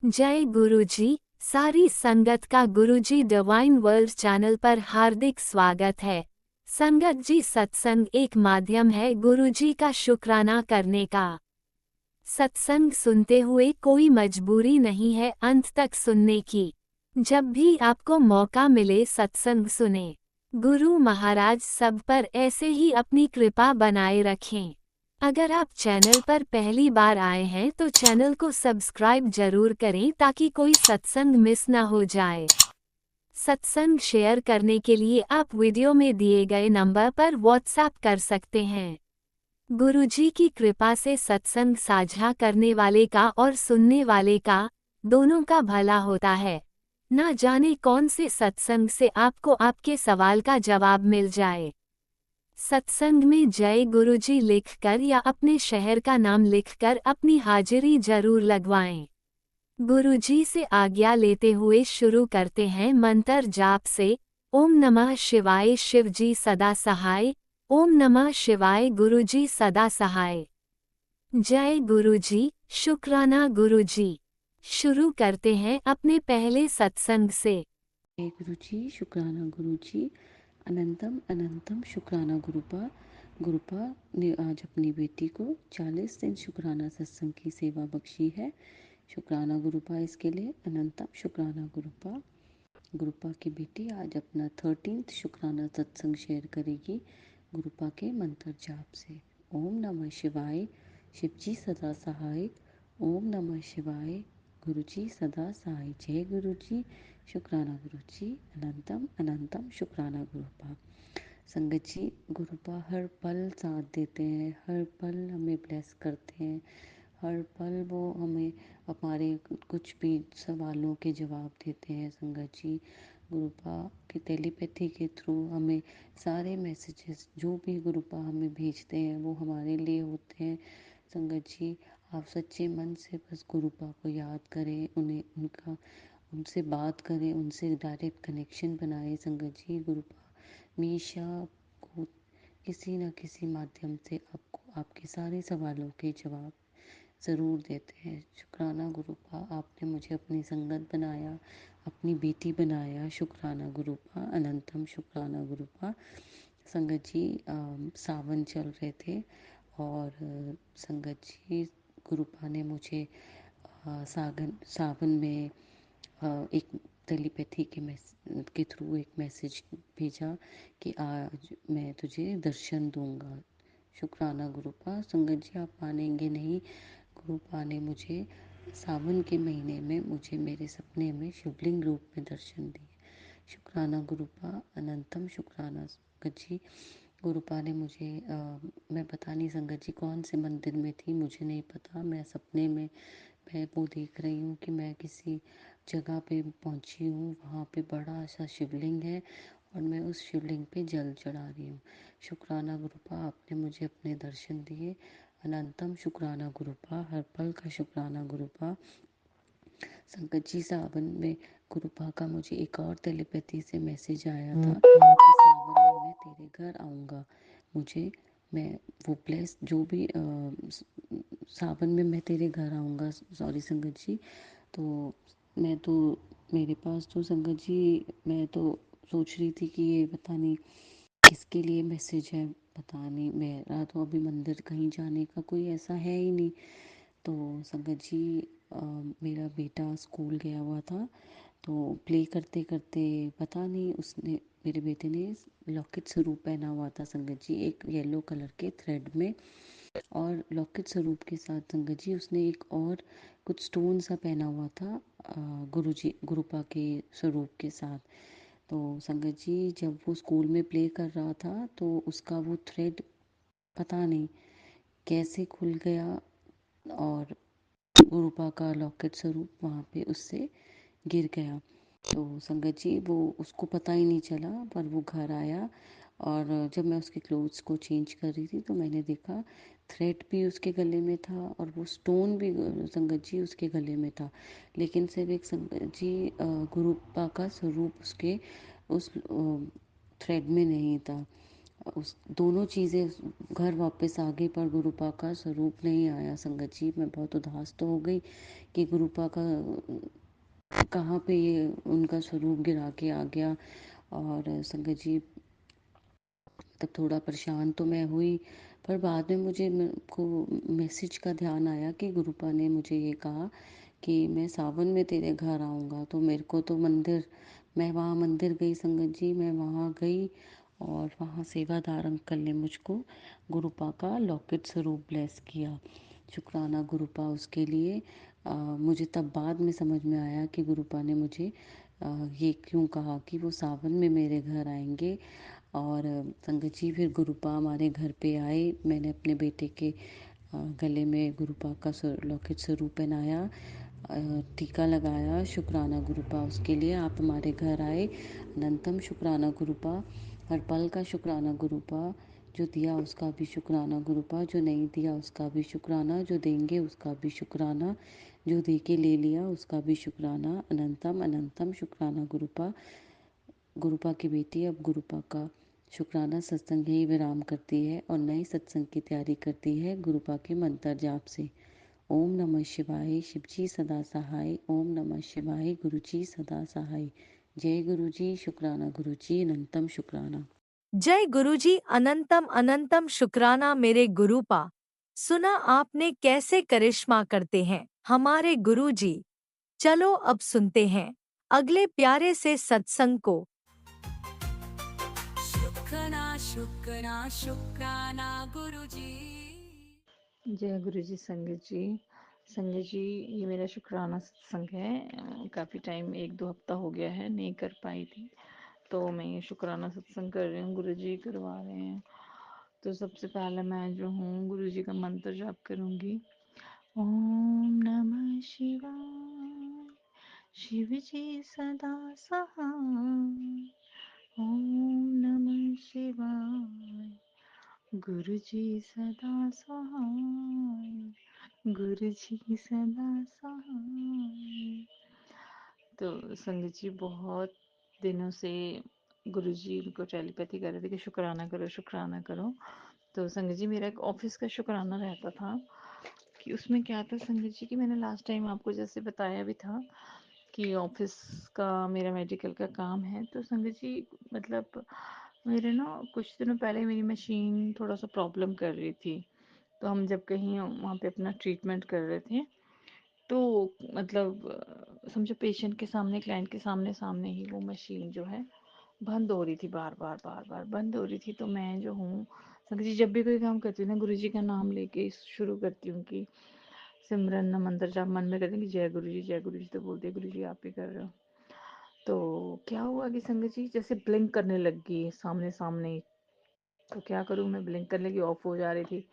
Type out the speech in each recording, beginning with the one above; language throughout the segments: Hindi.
जय गुरुजी। सारी संगत का गुरुजी डिवाइन वर्ल्ड चैनल पर हार्दिक स्वागत है। संगत जी, सत्संग एक माध्यम है गुरुजी का शुक्राना करने का। सत्संग सुनते हुए कोई मजबूरी नहीं है अंत तक सुनने की। जब भी आपको मौका मिले सत्संग सुने। गुरु महाराज सब पर ऐसे ही अपनी कृपा बनाए रखें। अगर आप चैनल पर पहली बार आए हैं तो चैनल को सब्सक्राइब जरूर करें ताकि कोई सत्संग मिस ना हो जाए। सत्संग शेयर करने के लिए आप वीडियो में दिए गए नंबर पर व्हाट्सएप कर सकते हैं। गुरुजी की कृपा से सत्संग साझा करने वाले का और सुनने वाले का, दोनों का भला होता है। ना जाने कौन से सत्संग से आपको आपके सवाल का जवाब मिल जाए। सत्संग में जय गुरुजी लिखकर या अपने शहर का नाम लिखकर अपनी हाजिरी जरूर लगवाएं। गुरुजी से आज्ञा लेते हुए शुरू करते हैं मंत्र जाप से। ओम नमः शिवाय, शिवजी सदा सहाय। ओम नमः शिवाय, गुरुजी सदा सहाय। जय गुरुजी, शुक्राना गुरुजी। शुरू करते हैं अपने पहले सत्संग से। जय गुरुजी, शुक्राना गुरुजी। अनंतम अनंतम शुक्राना गुरुपा। गुरुपा ने आज अपनी बेटी को 40 दिन शुक्राना सत्संग की सेवा बख्शी है। शुक्राना गुरुपा इसके लिए अनंतम शुक्राना गुरुपा। गुरुपा की बेटी आज अपना 13th शुक्राना सत्संग शेयर करेगी गुरुपा के मंत्र जाप से। ओम नमः शिवाय, शिवजी सदा सहाय। ओम नमः शिवाय, गुरुजी सदा सहाय। जय गुरुजी, शुक्राना गुरुजी। अनंतम अनंतम शुक्राना गुरुपा। संगत जी, गुरुपा हर पल साथ देते हैं, हर पल हमें ब्लेस करते हैं, हर पल वो हमें हमारे कुछ भी सवालों के जवाब देते हैं। संगत जी, गुरुपा की टेलीपैथी के थ्रू हमें सारे मैसेजेस जो भी गुरुपा हमें भेजते हैं वो हमारे लिए होते हैं। संगत जी, आप सच्चे मन से बस गुरुपा को याद करें, उनसे बात करें, उनसे डायरेक्ट कनेक्शन बनाएं। संगत जी, गुरुपा हमेशा आपको किसी न किसी माध्यम से आपको आपके सारे सवालों के जवाब ज़रूर देते हैं। शुक्राना गुरुपा, आपने मुझे अपनी संगत बनाया, अपनी बेटी बनाया। शुक्राना गुरुपा, अनंतम शुक्राना गुरुपा। संगत जी, सावन चल रहे थे और संगत जी, गुरुपा ने मुझे सावन में एक टेलीपैथी के थ्रू एक मैसेज भेजा कि आज मैं तुझे दर्शन दूंगा। शुक्राना गुरुपा। संगत जी, आप मानेंगे नहीं, गुरुपा ने मुझे सावन के महीने में मुझे मेरे सपने में शिवलिंग रूप में दर्शन दिए। शुक्राना गुरुपा, अनंतम शुक्राना। संगत जी, गुरुपा ने मुझे मैं पता नहीं संगत जी कौन से मंदिर में थी, मुझे नहीं पता। मैं सपने में मैं वो देख रही हूँ कि मैं किसी जगह पे पहुँची हूँ, वहाँ पे बड़ा सा शिवलिंग है और मैं उस शिवलिंग पे जल चढ़ा रही हूँ। शुक्राना गुरुपा, आपने मुझे अपने दर्शन दिए। अनंतम शुक्राना गुरुपा, हर पल का शुक्राना गुरुपा। संकट जी, सावन में गुरुपा का मुझे एक और टेलीपैथी से मैसेज आया था कि सावन में मैं तेरे घर आऊँगा। मुझे मैं वो प्लेस जो भी सावन में मैं तेरे घर आऊँगा। सॉरी संगत जी, तो मैं तो मेरे पास तो संगत जी मैं तो सोच रही थी कि ये पता नहीं किसके लिए मैसेज है, पता नहीं। मेरा तो अभी मंदिर कहीं जाने का कोई ऐसा है ही नहीं। तो संगत जी, मेरा बेटा स्कूल गया हुआ था तो प्ले करते करते पता नहीं उसने मेरे बेटे ने लॉकेट स्वरूप पहना हुआ था संगत जी, एक येलो कलर के थ्रेड में। और लॉकेट स्वरूप के साथ संगत जी उसने एक और कुछ स्टोन सा पहना हुआ था गुरुजी गुरुपा के स्वरूप के साथ। तो संगत जी, जब वो स्कूल में प्ले कर रहा था तो उसका वो थ्रेड पता नहीं कैसे खुल गया और गुरुपा का लॉकेट स्वरूप वहाँ पे उससे गिर गया। तो संगत जी, वो उसको पता ही नहीं चला, पर वो घर आया और जब मैं उसके क्लोथ्स को चेंज कर रही थी तो मैंने देखा थ्रेड भी उसके गले में था और वो स्टोन भी संगत जी उसके गले में था। लेकिन सिर्फ एक संगत जी गुरुपा का स्वरूप उसके उस थ्रेड में नहीं था। उस दोनों चीज़ें घर वापस आ गई, पर गुरुपा का स्वरूप नहीं आया संगत जी। मैं बहुत उदास तो हो गई कि गुरुपा का कहाँ पे ये उनका स्वरूप गिरा के आ गया। और संगत जी तब थोड़ा परेशान तो मैं हुई, पर बाद में मुझे को मैसेज का ध्यान आया कि गुरुपा ने मुझे ये कहा कि मैं सावन में तेरे घर आऊँगा। तो मेरे को तो मंदिर, मैं वहाँ मंदिर गई संगत जी, मैं वहाँ गई और वहाँ सेवादार अंकल ने मुझको गुरुपा का लॉकेट स्वरूप ब्लेस किया। शुक्राना गुरुपा उसके लिए। मुझे तब बाद में समझ में आया कि गुरुपा ने मुझे ये क्यों कहा कि वो सावन में मेरे घर आएंगे। और संगत जी फिर गुरुपा हमारे घर पे आए। मैंने अपने बेटे के गले में गुरुपा का लॉकेट स्वरूप पहनाया, टीका लगाया। शुक्राना गुरुपा उसके लिए, आप हमारे घर आए। अनंतम शुक्राना गुरुपा, हर पल का शुक्राना गुरुपा। जो दिया उसका भी शुक्राना गुरुपा, जो नहीं दिया उसका भी शुक्राना, जो देंगे उसका भी शुक्राना, जो दे के ले लिया उसका भी शुक्राना। अनंतम अनंतम शुक्राना गुरुपा। गुरुपा की बेटी अब गुरुपा का शुक्राना सत्संग यही विराम करती है और नए सत्संग की तैयारी करती है गुरुपा के मंत्र जाप से। ओम नमः शिवाय, शिवजी सदा सहाय। ओम नमः शिवाय, गुरुजी सदा सहाय। जय गुरुजी, शुक्राना गुरुजी, अनंतम शुक्राना। जय गुरुजी, अनंतम अनंतम शुक्राना मेरे गुरुपा। सुना आपने कैसे करिश्मा करते हैं हमारे गुरुजी। चलो अब सुनते हैं अगले प्यारे से सत्संग को। शुक्राना शुक्राना शुक्राना गुरुजी। जय गुरु जी। संगत जी ये मेरा शुक्राना सत्संग है। काफ़ी टाइम 1-2 हफ्ता हो गया है, नहीं कर पाई थी, तो मैं ये शुक्राना सत्संग कर रही हूँ, गुरु जी करवा रहे हैं। तो सबसे पहले मैं जो हूँ गुरु जी का मंत्र जाप करूँगी। ओम नमः शिवाय, शिव जी सदा सहाय। ओम नमः शिवाय, गुरु जी सदा सहाय। गुरु जी सदा सहाय। तो संगत जी बहुत दिनों से गुरु जी उनको टेलीपैथी कर रहे थे कि शुक्राना करो शुक्राना करो। तो संगत जी मेरा एक ऑफिस का शुक्राना रहता था कि उसमें क्या था संगत जी कि मैंने लास्ट टाइम आपको जैसे बताया भी था कि ऑफिस का मेरा मेडिकल का काम है। तो संगत जी मतलब मेरे ना कुछ दिनों पहले मेरी मशीन थोड़ा सा प्रॉब्लम कर रही थी। तो हम जब कहीं वहाँ पे अपना ट्रीटमेंट कर रहे थे तो मतलब समझो पेशेंट के सामने, क्लाइंट के सामने सामने ही वो मशीन जो है बंद हो रही थी, बार बार बंद हो रही थी। तो मैं जो हूँ संगत जी जब भी कोई काम करती हूँ ना गुरु जी का नाम लेके शुरू करती हूँ कि सिमरन मंत्र जाप मन में करती हूँ कि जय गुरु जी जय गुरु जी। तो बोलते गुरु जी आप ही कर रहे हो। तो क्या हुआ कि संगत जी जैसे ब्लिंक करने लग गई सामने सामने ही। तो क्या करूँ, मैं ब्लिंक करने लगी, ऑफ हो जा रही थी।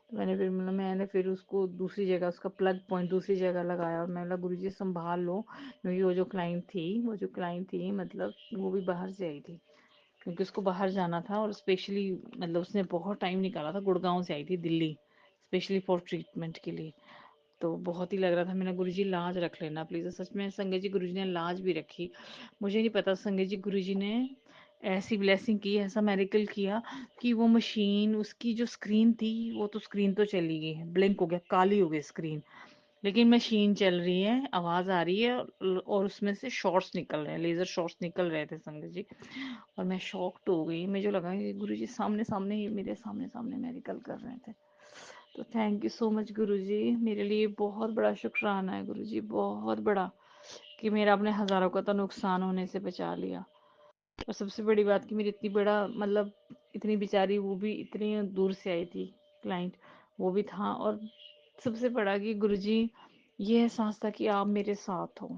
तो मैंने फिर उसको दूसरी जगह, उसका प्लग पॉइंट दूसरी जगह लगाया और मैंने बोला गुरु जी संभाल लो, क्योंकि वो जो क्लाइंट थी मतलब वो भी बाहर से आई थी, क्योंकि उसको बाहर जाना था और स्पेशली मतलब उसने बहुत टाइम निकाला था, गुड़गांव से आई थी दिल्ली स्पेशली फॉर ट्रीटमेंट के लिए। तो बहुत ही लग रहा था, मैंने गुरुजी लाज रख लेना प्लीज़। सच में संगत जी गुरुजी ने लाज भी रखी। मुझे नहीं पता संगत जी गुरुजी ने ऐसी ब्लेसिंग की, ऐसा मेरिकल किया कि वो मशीन, उसकी जो स्क्रीन थी वो तो स्क्रीन तो चली गई है, ब्लिंक हो गया, काली हो गई स्क्रीन, लेकिन मशीन चल रही है, आवाज़ आ रही है और उसमें से शॉट्स निकल रहे हैं, लेज़र शॉट्स निकल रहे थे संगत जी। और मैं शॉक्ड हो गई, मुझे लगा कि गुरुजी सामने सामने ही मेरे सामने सामने मेरिकल कर रहे थे। तो थैंक यू सो मच गुरुजी, मेरे लिए बहुत बड़ा शुक्राना है गुरुजी, बहुत बड़ा, कि मेरा अपने हज़ारों का तो नुकसान होने से बचा लिया। और सबसे बड़ी बात कि मेरी इतनी बड़ा मतलब इतनी बेचारी, वो भी इतनी दूर से आई थी क्लाइंट, वो भी था। और सबसे बड़ा कि गुरुजी ये एहसास था कि आप मेरे साथ हो।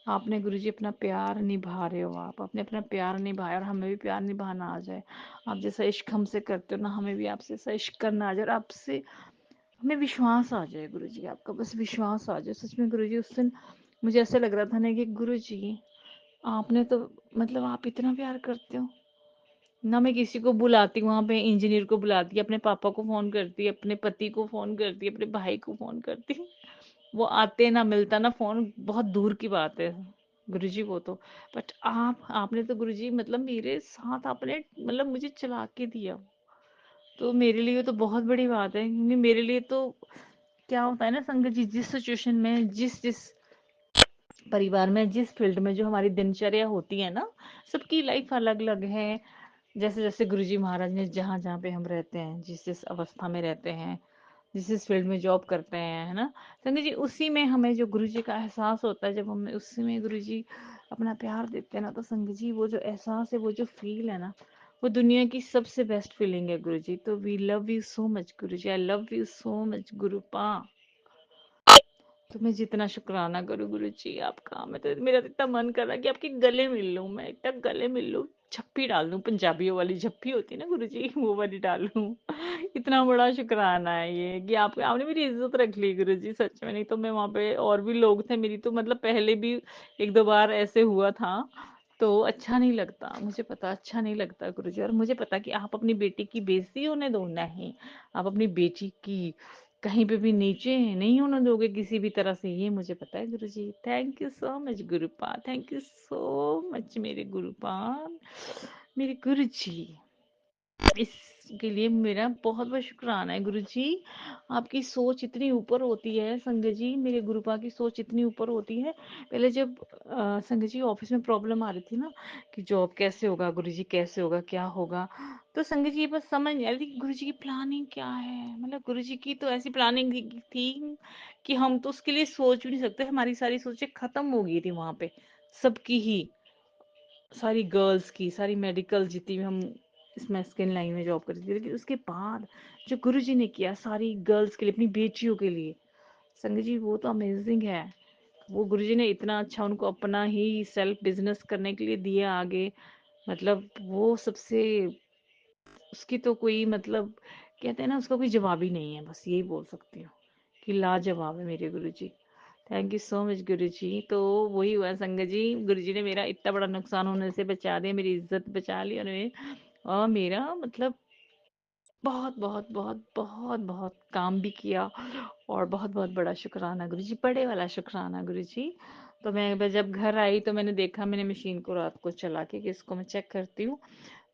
आपने गुरुजी अपना प्यार निभा रहे हो, आप अपने अपना प्यार निभाया और हमें भी प्यार निभाना आ जाए। आप जैसा इश्क हमसे करते हो ना, हमें भी आपसे ऐसा इश्क करना आ जाए और आपसे हमें विश्वास आ जाए गुरुजी, आपका बस विश्वास आ जाए। सच में गुरुजी उस दिन मुझे ऐसा लग रहा था ना कि गुरुजी आपने तो मतलब आप इतना प्यार करते हो ना। मैं किसी को बुलाती हूँ वहाँ पे, इंजीनियर को बुलाती, अपने पापा को फ़ोन करती, अपने पति को फ़ोन करती, अपने भाई को फ़ोन करती, वो आते ना, मिलता ना फ़ोन बहुत दूर की बात है। गुरुजी वो तो। बट आपने तो गुरुजी मतलब मेरे साथ आपने मतलब मुझे चला के दिया। तो मेरे लिए तो बहुत बड़ी बात है, क्योंकि मेरे लिए तो क्या होता है ना संगत जी, जिस सिचुएशन में जिस जिस परिवार में जिस फील्ड में जो हमारी दिनचर्या होती है ना, सबकी लाइफ अलग अलग है। जैसे जैसे गुरुजी महाराज ने जहाँ जहाँ पे हम रहते हैं, जिस जिस अवस्था में रहते हैं, जिस जिस फील्ड में जॉब करते हैं, है ना संगत जी, उसी में हमें जो गुरुजी का एहसास होता है, जब हमें उसी में गुरुजी अपना प्यार देते हैं ना, तो संगत जी वो जो एहसास है, वो जो फील है ना, वो दुनिया की सबसे बेस्ट फीलिंग है गुरुजी। तो we love you so much Guruji, I love you so much Gurupa. तो मैं जितना शुक्राना करूँ गुरुजी आपका, मैं तो मेरा तो इतना मन कर रहा है कि आपके गले मिल लूं, मैं इतना गले मिल लूं, झप्पी डाल दूं, पंजाबियों वाली झप्पी होती है ना गुरुजी, वो वाली डाल लूं। इतना बड़ा शुक्राना है ये कि आप आपने मेरी इज्जत रख ली गुरुजी, सच में। नहीं तो मैं वहां पे और भी लोग थे, मेरी तो मतलब पहले भी एक दो बार ऐसे हुआ था, तो अच्छा नहीं लगता, मुझे पता अच्छा नहीं लगता गुरुजी। और मुझे पता कि आप अपनी बेटी की बेइज्जती होने दो नहीं, आप अपनी बेटी की कहीं पे भी नीचे नहीं होने दोगे किसी भी तरह से, ये मुझे पता है Guruji. Thank you so much Gurupa, thank you so much मेरे गुरुपा, मेरे गुरुजी। इसके लिए मेरा बहुत बहुत शुक्राना है गुरुजी। आपकी सोच इतनी ऊपर होती है संगत जी, मेरे गुरुपा की सोच इतनी ऊपर होती है। पहले जब संगत जी ऑफिस में प्रॉब्लम आ रही थी ना, कि जॉब कैसे होगा गुरुजी, कैसे होगा, क्या होगा, तो संगत जी ये बस समझ नहीं आ रही थी कि गुरुजी की प्लानिंग क्या है। मतलब गुरुजी की तो ऐसी प्लानिंग थी कि हम तो उसके लिए सोच भी नहीं सकते, हमारी सारी सोचें खत्म हो गई थी वहां पे, सबकी ही, सारी गर्ल्स की, सारी मेडिकल जितनी भी हम इसमें स्किन लाइन में जॉब करती थी। लेकिन उसके बाद जो गुरुजी ने किया सारी गर्ल्स के लिए, अपनी बेटियों के लिए, संगत जी वो तो अमेजिंग है। वो गुरुजी ने इतना अच्छा उनको अपना ही सेल्फ बिजनेस करने के लिए दिया आगे। मतलब वो सबसे, उसकी तो कोई मतलब, कहते हैं ना, उसका कोई जवाब ही नहीं है, बस यही बोल सकती हूँ कि लाजवाब है मेरे गुरुजी। थैंक यू सो मच गुरुजी। तो वही हुआ संगत जी, गुरुजी ने मेरा इतना बड़ा नुकसान होने से बचा दिया, मेरी इज्जत बचा ली उन्होंने, और मेरा मतलब बहुत बहुत बहुत बहुत बहुत काम भी किया। और बहुत बहुत बड़ा शुक्राना गुरुजी, बड़े वाला शुक्राना गुरुजी। तो मैं जब घर आई तो मैंने देखा, मैंने मशीन को रात को चला के कि इसको मैं चेक करती हूँ।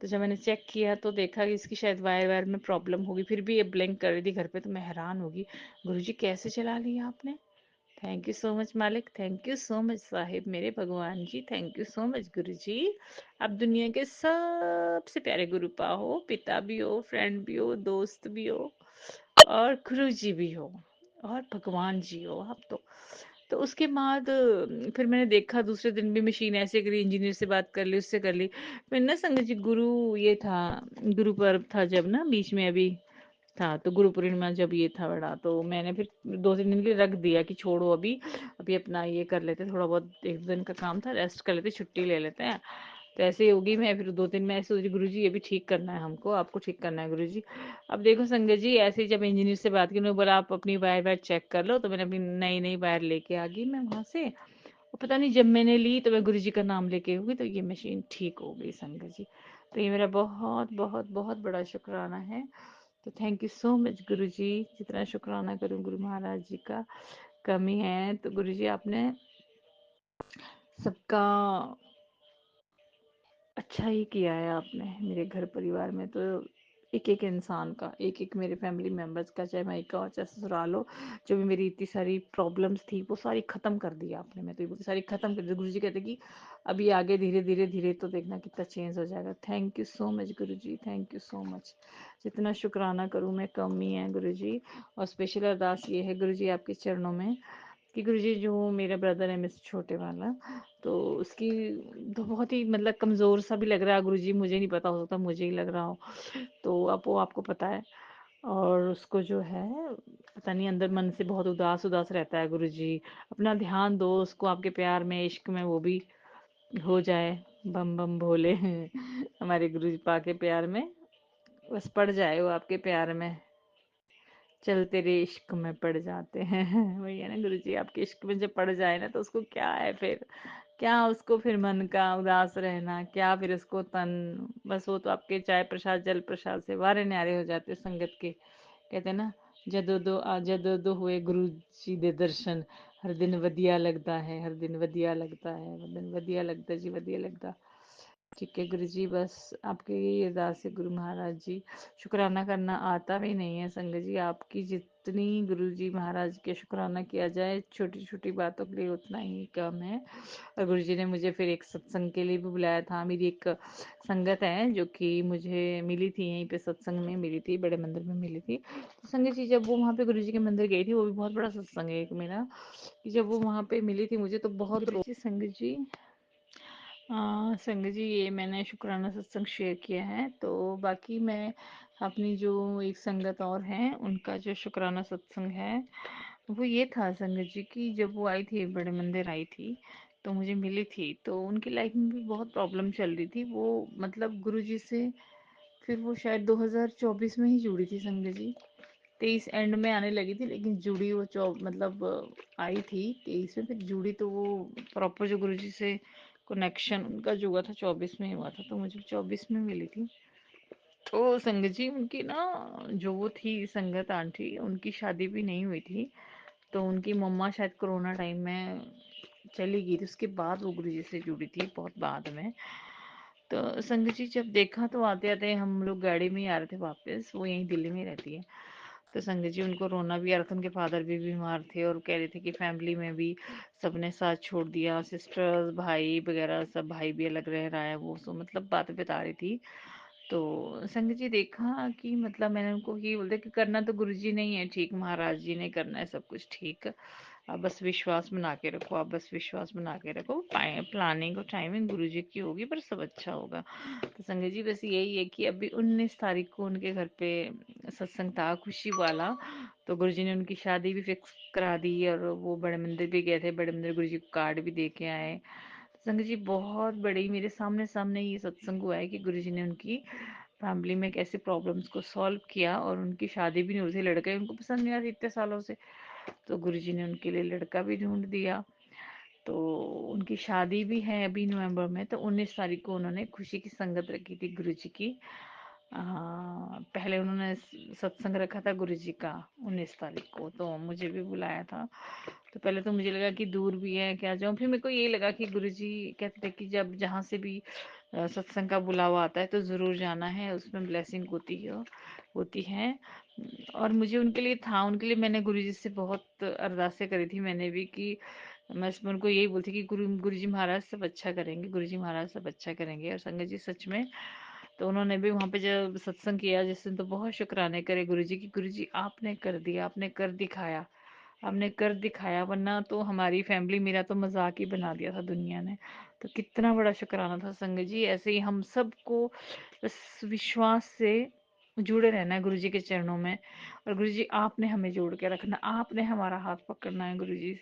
तो जब मैंने चेक किया तो देखा कि इसकी शायद वायर वायर में प्रॉब्लम होगी, फिर भी ये ब्लिंक कर रही थी घर पे। तो मैं हैरान होगी, गुरुजी कैसे चला लिया आपने। थैंक यू सो मच मालिक, thank you so much Sahib, मेरे भगवान जी, थैंक यू सो मच गुरु जी। आप दुनिया के सबसे प्यारे गुरुपा हो, पिता भी हो, फ्रेंड भी हो, दोस्त भी हो, और गुरु जी भी हो, और भगवान जी हो आप तो उसके बाद फिर मैंने देखा दूसरे दिन भी मशीन ऐसे करी, इंजीनियर से बात कर ली, उससे कर ली। फिर ना संगत जी, गुरु ये था, गुरु पर्व था जब ना बीच में अभी था, तो गुरु पूर्णिमा जब ये था बड़ा, तो मैंने फिर 2-3 दिन के लिए रख दिया कि छोड़ो अभी, अभी अपना ये कर लेते, थोड़ा बहुत 1 दिन का काम था, रेस्ट कर लेते, छुट्टी ले लेते हैं। तो ऐसे ही होगी, मैं फिर 2 दिन में ऐसे सोची, गुरु जी ये भी ठीक करना है हमको, आपको ठीक करना है गुरु जी। अब देखो संगत जी, ऐसे ही जब इंजीनियर से बात की, उन्होंने बोला आप अपनी वायर वायर चेक कर लो, तो मैंने अपनी नई नई वायर लेके आ गई मैं वहां से। और पता नहीं जब मैंने ली तो मैं गुरु जी का नाम लेके हुई, तो ये मशीन ठीक हो गई संगत जी। तो ये मेरा बहुत बहुत बहुत बड़ा शुक्राना है। तो थैंक यू सो मच गुरु जी। जितना शुक्राना करूं गुरु महाराज जी का कमी है। तो गुरु जी आपने सबका अच्छा ही किया है आपने मेरे घर परिवार में। तो एक एक इंसान का, एक एक मेरे फैमिली मेंबर्स का, चाहे मायका हो चाहे ससुराल हो, जो भी मेरी इतनी सारी प्रॉब्लम्स थी वो सारी खत्म कर दी आपने। मैं तो ये बोलती सारी खत्म कर दी। गुरु जी कहते कि अभी आगे धीरे धीरे धीरे तो देखना कितना चेंज हो जाएगा। Thank you so much Guru ji, thank you so much. जितना शुक्राना करूँ मैं कम ही है गुरु जी। और स्पेशल अरदास ये है गुरु जी आपके चरणों में कि गुरुजी, जो मेरा ब्रदर है मिस छोटे वाला, तो उसकी तो बहुत ही मतलब कमज़ोर सा भी लग रहा है गुरुजी, मुझे नहीं पता, हो सकता मुझे ही लग रहा हो, तो अब वो आपको पता है। और उसको जो है पता नहीं अंदर मन से बहुत उदास उदास रहता है गुरुजी। अपना ध्यान दो उसको आपके प्यार में, इश्क में, वो भी हो जाए बम बम भोले हमारे गुरुजी पा के प्यार में, बस पड़ जाए वो आपके प्यार में, चल तेरे इश्क में पड़ जाते हैं वही है ना गुरुजी, आपके इश्क में जब पड़ जाए ना, तो उसको क्या है फिर, क्या उसको फिर मन का उदास रहना, क्या फिर उसको तन, बस वो तो आपके चाय प्रसाद जल प्रसाद से वारे न्यारे हो जाते संगत के। कहते हैं ना, जदों दो हुए गुरु जी दे दर्शन, हर दिन ਵਧੀਆ लगता है, हर दिन ਵਧੀਆ लगता है, हर दिन ਵਧੀਆ लगता जी, ਵਧੀਆ लगता। ठीक है गुरु जी, बस आपकी यही अरदास है गुरु महाराज जी। शुक्राना करना आता भी नहीं है संगत जी, आपकी जितनी गुरु जी महाराज के शुक्राना किया जाए छोटी छोटी बातों के लिए उतना ही कम है। और गुरु जी ने मुझे फिर एक सत्संग के लिए भी बुलाया था। मेरी एक संगत है जो कि मुझे मिली थी, यहीं पे सत्संग में मिली थी, बड़े मंदिर में मिली थी। तो संगत जी जब वो वहाँ पे गुरु जी के मंदिर गई थी, वो भी बहुत बड़ा सत्संग है एक मेरा, कि जब वो वहाँ पे मिली थी मुझे तो बहुत जी संगत जी, संगत जी ये मैंने शुक्राना सत्संग शेयर किया है। तो बाकी मैं अपनी जो एक संगत और हैं उनका जो शुक्राना सत्संग है वो ये था संगत जी की, जब वो आई थी बड़े मंदिर आई थी तो मुझे मिली थी, तो उनकी लाइफ में भी बहुत प्रॉब्लम चल रही थी। वो मतलब गुरु जी से फिर वो शायद 2024 में ही जुड़ी थी संगत जी, 23 एंड में आने लगी थी, लेकिन जुड़ी वो मतलब आई थी 23 में, फिर जुड़ी तो वो प्रॉपर जो गुरुजी से कनेक्शन उनका जो हुआ था 24 में ही हुआ था, तो मुझे 24 में मिली थी। तो संगत जी उनकी ना जो वो थी संगत आंटी, उनकी शादी भी नहीं हुई थी, तो उनकी मम्मा शायद कोरोना टाइम में चली गई थी, उसके बाद वो गुरुजी से जुड़ी थी बहुत बाद में। तो संगत जी जब देखा तो आते आते हम लोग गाड़ी में ही आ रहे थे वापस, वो यहीं दिल्ली में ही रहती है। तो संगत जी उनको रोना भी आ रहा था, उनके फादर भी बीमार थे और कह रहे थे कि फैमिली में भी सबने साथ छोड़ दिया, सिस्टर्स भाई वगैरह सब, भाई भी अलग रह रहा है, वो सो मतलब बातें बता रही थी। तो संगत जी देखा कि मतलब मैंने उनको ये बोल दिया कि करना तो गुरुजी ने ही है ठीक, महाराज जी ने करना है सब कुछ ठीक, आप बस विश्वास बना के रखो, आप बस विश्वास बना के रखो, प्लानिंग और टाइमिंग गुरुजी की होगी पर सब अच्छा होगा। तो संगत जी बस यही है कि अभी 19 तारीख को उनके घर पे सत्संग था खुशी वाला, तो गुरुजी ने उनकी शादी भी फिक्स करा दी और वो बड़े मंदिर भी गए थे, बड़े मंदिर गुरुजी को कार्ड भी दे के आए। संगत जी बहुत बड़ी मेरे सामने सामने ये सत्संग हुआ है कि गुरुजी ने उनकी फैमिली में कैसे प्रॉब्लम्स को सॉल्व किया, और उनकी शादी भी नहीं हुई थी, लड़का उनको पसंद नहीं आ रहा इतने सालों से, तो गुरुजी ने उनके लिए लड़का भी ढूंढ दिया। तो उनकी शादी भी है अभी नवंबर में, तो 19 तारीख को उन्होंने खुशी की संगत रखी थी गुरुजी की। पहले उन्होंने सत्संग रखा था गुरुजी का 19 तारीख को, तो मुझे भी बुलाया था। तो पहले तो मुझे लगा कि दूर भी है क्या जाऊं, फिर मेरे को ये लगा कि गुरुजी कहते थे कि जब जहाँ से भी सत्संग का बुलावा आता है तो ज़रूर जाना है, उसमें ब्लेसिंग होती है। और मुझे उनके लिए था, उनके लिए मैंने गुरुजी से बहुत अरदासें करी थी मैंने भी, कि मैं उनको यही बोलती कि गुरुजी महाराज सब अच्छा करेंगे, गुरुजी महाराज सब अच्छा करेंगे। और संगत जी सच में, तो उन्होंने भी वहाँ पे जब सत्संग किया जिस दिन, तो बहुत शुक्राने करे गुरुजी की, गुरुजी आपने कर दिया, आपने कर दिखाया, आपने कर दिखाया, वरना तो हमारी फैमिली, मेरा तो मजाक ही बना दिया था दुनिया ने। तो कितना बड़ा शुक्राना था संगत जी। ऐसे ही हम सबको बस विश्वास से जुड़े रहना है गुरु जी के चरणों में, और गुरु जी आपने हमें जोड़ के रखना, आपने हमारा हाथ पकड़ना है गुरु जी।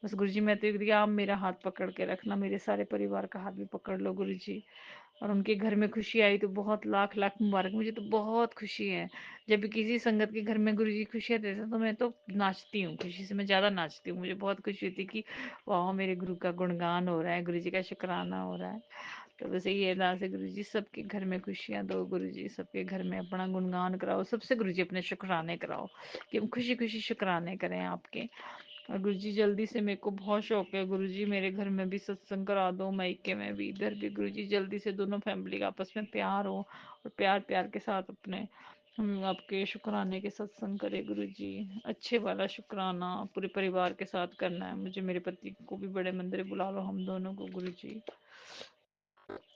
बस गुरु जी मैं तो ये आप मेरा हाथ पकड़ के रखना, मेरे सारे परिवार का हाथ भी पकड़ लो गुरु जी। और उनके घर में खुशी आई तो बहुत लाख लाख मुबारक, मुझे तो बहुत खुशी है। जब भी किसी संगत के घर में गुरु जी खुशियाँ देते हैं तो मैं तो नाचती हूँ, खुशी से मैं ज़्यादा नाचती हूँ, मुझे बहुत खुशी होती है कि वाह मेरे गुरु का गुणगान हो रहा है, गुरु जी का शुक्राना हो रहा है। तो बस यही अरदास है गुरु जी सबके घर में खुशियाँ दो गुरु जी, सबके घर में अपना गुणगान कराओ, सबसे गुरु जी अपने शुक्राने कराओ, कि हम खुशी खुशी शुक्राने करें आपके। और गुरु जी जल्दी से, मेरे को बहुत शौक है गुरु जी मेरे घर में भी सत्संग करा दो, मायके में भी इधर भी गुरु जी, जल्दी से दोनों फैमिली का आपस में प्यार हो, और प्यार प्यार के साथ अपने हम आपके शुक्राने के सत्संग करें गुरु जी। अच्छे वाला शुक्राना पूरे परिवार के साथ करना है मुझे, मेरे पति को भी बड़े मंदिर बुला लो हम दोनों को गुरु जी।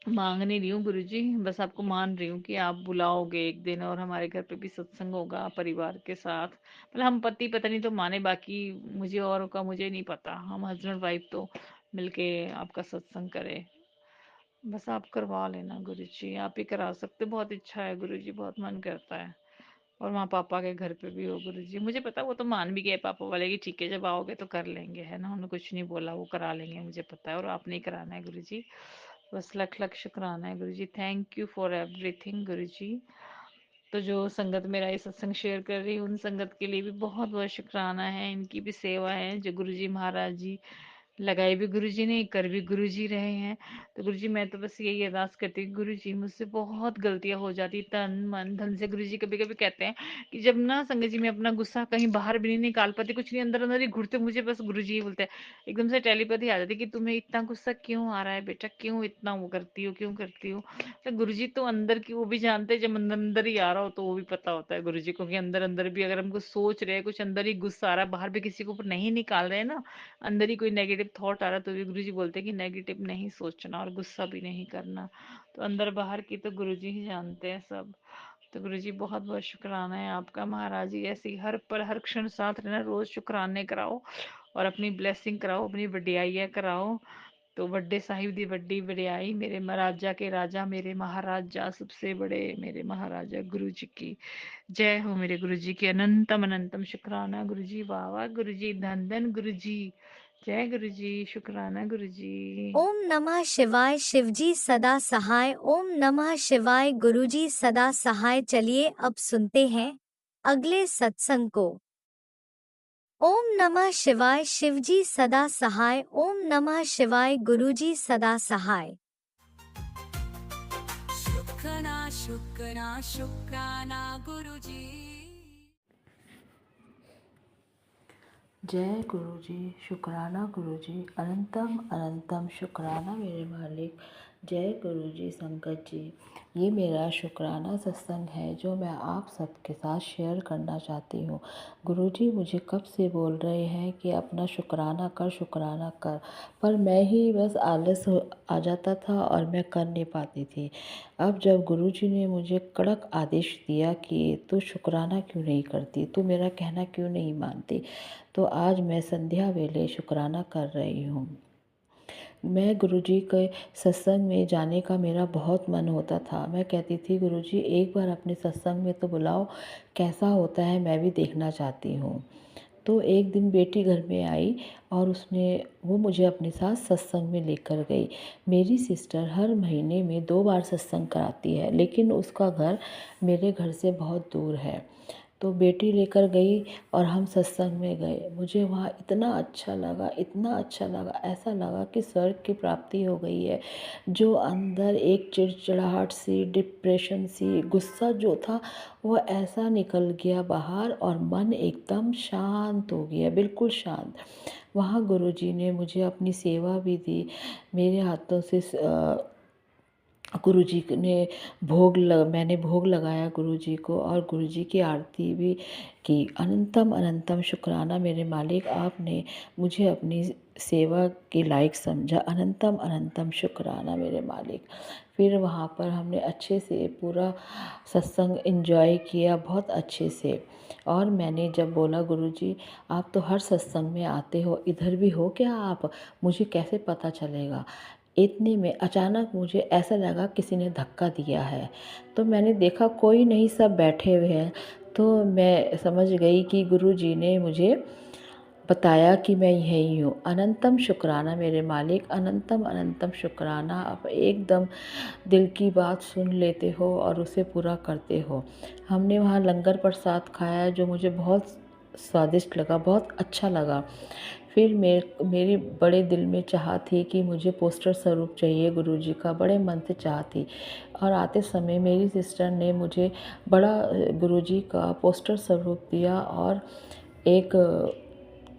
मांग नहीं रही हूँ गुरु जी, बस आपको मान रही हूँ कि आप बुलाओगे एक दिन और हमारे घर पे भी सत्संग होगा परिवार के साथ। मतलब हम पति पत्नी तो माने, बाकी मुझे और का मुझे नहीं पता, हम हस्बैंड वाइफ तो मिलके आपका सत्संग करें। बस आप करवा लेना गुरु जी, आप ही करा सकते, बहुत इच्छा है गुरु जी, बहुत मन करता है। और वहाँ पापा के घर पे भी हो गुरु जी, मुझे पता वो तो मान भी गए पापा वाले कि ठीक है जब आओगे तो कर लेंगे, है ना, उन्होंने कुछ नहीं बोला, वो करा लेंगे मुझे पता है, और आपने ही कराना है गुरु जी। बस लख लख शुक्राना है गुरु जी, थैंक यू फॉर एवरीथिंग गुरु जी। तो जो संगत मेरा ये सत्संग शेयर कर रही है उन संगत के लिए भी बहुत बहुत शुक्राना है, इनकी भी सेवा है जो गुरु जी महाराज जी लगाई भी गुरुजी ने, कर भी गुरुजी रहे हैं। तो गुरुजी मैं तो बस यही अरदास करती हूँ, गुरुजी मुझसे बहुत गलतियाँ हो जाती, तन, मन, धन से। गुरुजी कभी-कभी कहते हैं कि जब ना संगत जी मैं अपना गुस्सा कहीं बाहर भी नहीं निकाल पाती, कुछ नहीं, अंदर-अंदर ही घुटते, मुझे बस गुरुजी ही बोलते हैं। एकदम से टेलीपैथी आ जाती है कि तुम्हें इतना गुस्सा क्यों आ रहा है बेटा? क्यों इतना वो करती हो, क्यों करती हो? तो गुरुजी तो अंदर की वो भी जानते हैं, जब अंदर-अंदर ही आ रहा हो तो वो भी पता होता है गुरुजी को कि अंदर-अंदर भी अगर हम कुछ सोच रहे हैं, कुछ अंदर ही गुस्सा आ रहा है, बाहर भी किसी के ऊपर नहीं निकाल रहे हैं ना, अंदर ही कोई नेगेटिव थॉट आ रहा है, तो भी गुरुजी बोलते हैं कि नेगेटिव नहीं सोचना और गुस्सा भी नहीं करना। तो अंदर बाहर की तो गुरुजी ही जानते हैं सब। तो गुरुजी बहुत बहुत शुक्राना है आपका। महाराज जी ऐसे ही हर पल हर क्षण साथ रहना, रोज शुक्राने कराओ और अपनी ब्लेसिंग कराओ, अपनी वडियाइयाँ कराओ। तो बड़े साहिब दी वड्डी वडियाई, मेरे महाराजा के राजा, मेरे महाराजा सबसे बड़े, मेरे महाराजा गुरु जी की जय हो। मेरे गुरु जी की अनंतम अनंतम शुक्राना। गुरु जी वाह वाह, गुरु जी धन धन, गुरु जी जय, गुरु जी शुक्राना, गुरु जी। ओम नमः शिवाय। शिवजी सदा सहाय। ओम नमः शिवाय। गुरुजी सदा सहाय। चलिए अब सुनते हैं अगले सत्संग को। ओम नमः शिवाय। शिवजी सदा सहाय। ओम नमः शिवाय। गुरुजी सदा सहाय। शुक्राना शुक्राना शुक्राना गुरुजी। जय गुरु जी, शुक्राना गुरु जी, अनंतम अनंतम शुक्राना मेरे मालिक। जय गुरु जी, संगत जी, ये मेरा शुक्राना सत्संग है जो मैं आप सबके साथ शेयर करना चाहती हूँ। गुरु जी मुझे कब से बोल रहे हैं कि अपना शुक्राना कर, शुक्राना कर, पर मैं ही बस आ जाता था और मैं कर नहीं पाती थी। अब जब गुरु जी ने मुझे कड़क आदेश दिया कि तू शुक्राना क्यों नहीं करती, तू मेरा कहना क्यों नहीं मानती, तो आज मैं संध्या वेले शुक्राना कर रही हूँ। मैं गुरुजी के सत्संग में जाने का मेरा बहुत मन होता था। मैं कहती थी गुरुजी एक बार अपने सत्संग में तो बुलाओ, कैसा होता है मैं भी देखना चाहती हूँ। तो एक दिन बेटी घर में आई और वो मुझे अपने साथ सत्संग में लेकर गई। मेरी सिस्टर हर महीने में 2 बार सत्संग कराती है, लेकिन उसका घर मेरे घर से बहुत दूर है। तो बेटी लेकर गई और हम सत्संग में गए। मुझे वहाँ इतना अच्छा लगा, इतना अच्छा लगा, ऐसा लगा कि स्वर्ग की प्राप्ति हो गई है। जो अंदर एक चिड़चिड़ाहट सी, डिप्रेशन सी, गुस्सा जो था वो ऐसा निकल गया बाहर और मन एकदम शांत हो गया, बिल्कुल शांत। वहाँ गुरुजी ने मुझे अपनी सेवा भी दी। मेरे हाथों से गुरुजी ने मैंने भोग लगाया गुरुजी को और गुरुजी की आरती भी की। अनंतम अनंतम शुक्राना मेरे मालिक, आपने मुझे अपनी सेवा के लायक समझा। अनंतम अनंतम शुक्राना मेरे मालिक। फिर वहाँ पर हमने अच्छे से पूरा सत्संग एंजॉय किया, बहुत अच्छे से। और मैंने जब बोला गुरुजी आप तो हर सत्संग में आते हो, इधर भी हो क्या आप? मुझे कैसे पता चलेगा? इतने में अचानक मुझे ऐसा लगा किसी ने धक्का दिया है। तो मैंने देखा कोई नहीं, सब बैठे हुए हैं। तो मैं समझ गई कि गुरुजी ने मुझे बताया कि मैं यही हूँ। अनंतम शुक्राना मेरे मालिक, अनंतम अनंतम शुक्राना। आप एकदम दिल की बात सुन लेते हो और उसे पूरा करते हो। हमने वहाँ लंगर प्रसाद खाया जो मुझे बहुत स्वादिष्ट लगा, बहुत अच्छा लगा। फिर मेरे बड़े दिल में चाह थी कि मुझे पोस्टर स्वरूप चाहिए गुरुजी का, बड़े मन से चाह थी। और आते समय मेरी सिस्टर ने मुझे बड़ा गुरुजी का पोस्टर स्वरूप दिया और एक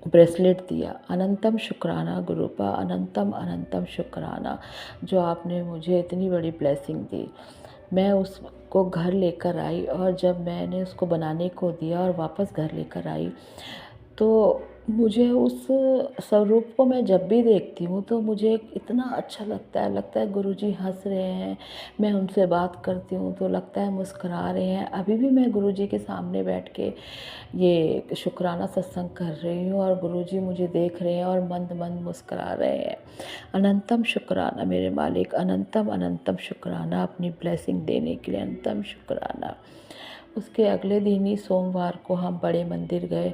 ब्रेसलेट दिया। अनंतम शुक्राना गुरुपा, अनंतम अनंतम शुक्राना जो आपने मुझे इतनी बड़ी ब्लेसिंग दी। मैं उसको घर लेकर आई और जब मैंने उसको बनाने को दिया और वापस घर लेकर आई तो मुझे उस स्वरूप को मैं जब भी देखती हूँ तो मुझे इतना अच्छा लगता है गुरुजी हंस रहे हैं। मैं उनसे बात करती हूँ तो लगता है मुस्कुरा रहे हैं। अभी भी मैं गुरुजी के सामने बैठ के ये शुक्राना सत्संग कर रही हूँ और गुरुजी मुझे देख रहे हैं और मंद मंद मुस्कुरा रहे हैं। अनंतम शुक्राना मेरे मालिक, अनंतम अनंतम शुक्राना अपनी ब्लेसिंग देने के लिए, अनंतम शुक्राना। उसके अगले दिन ही सोमवार को हम बड़े मंदिर गए।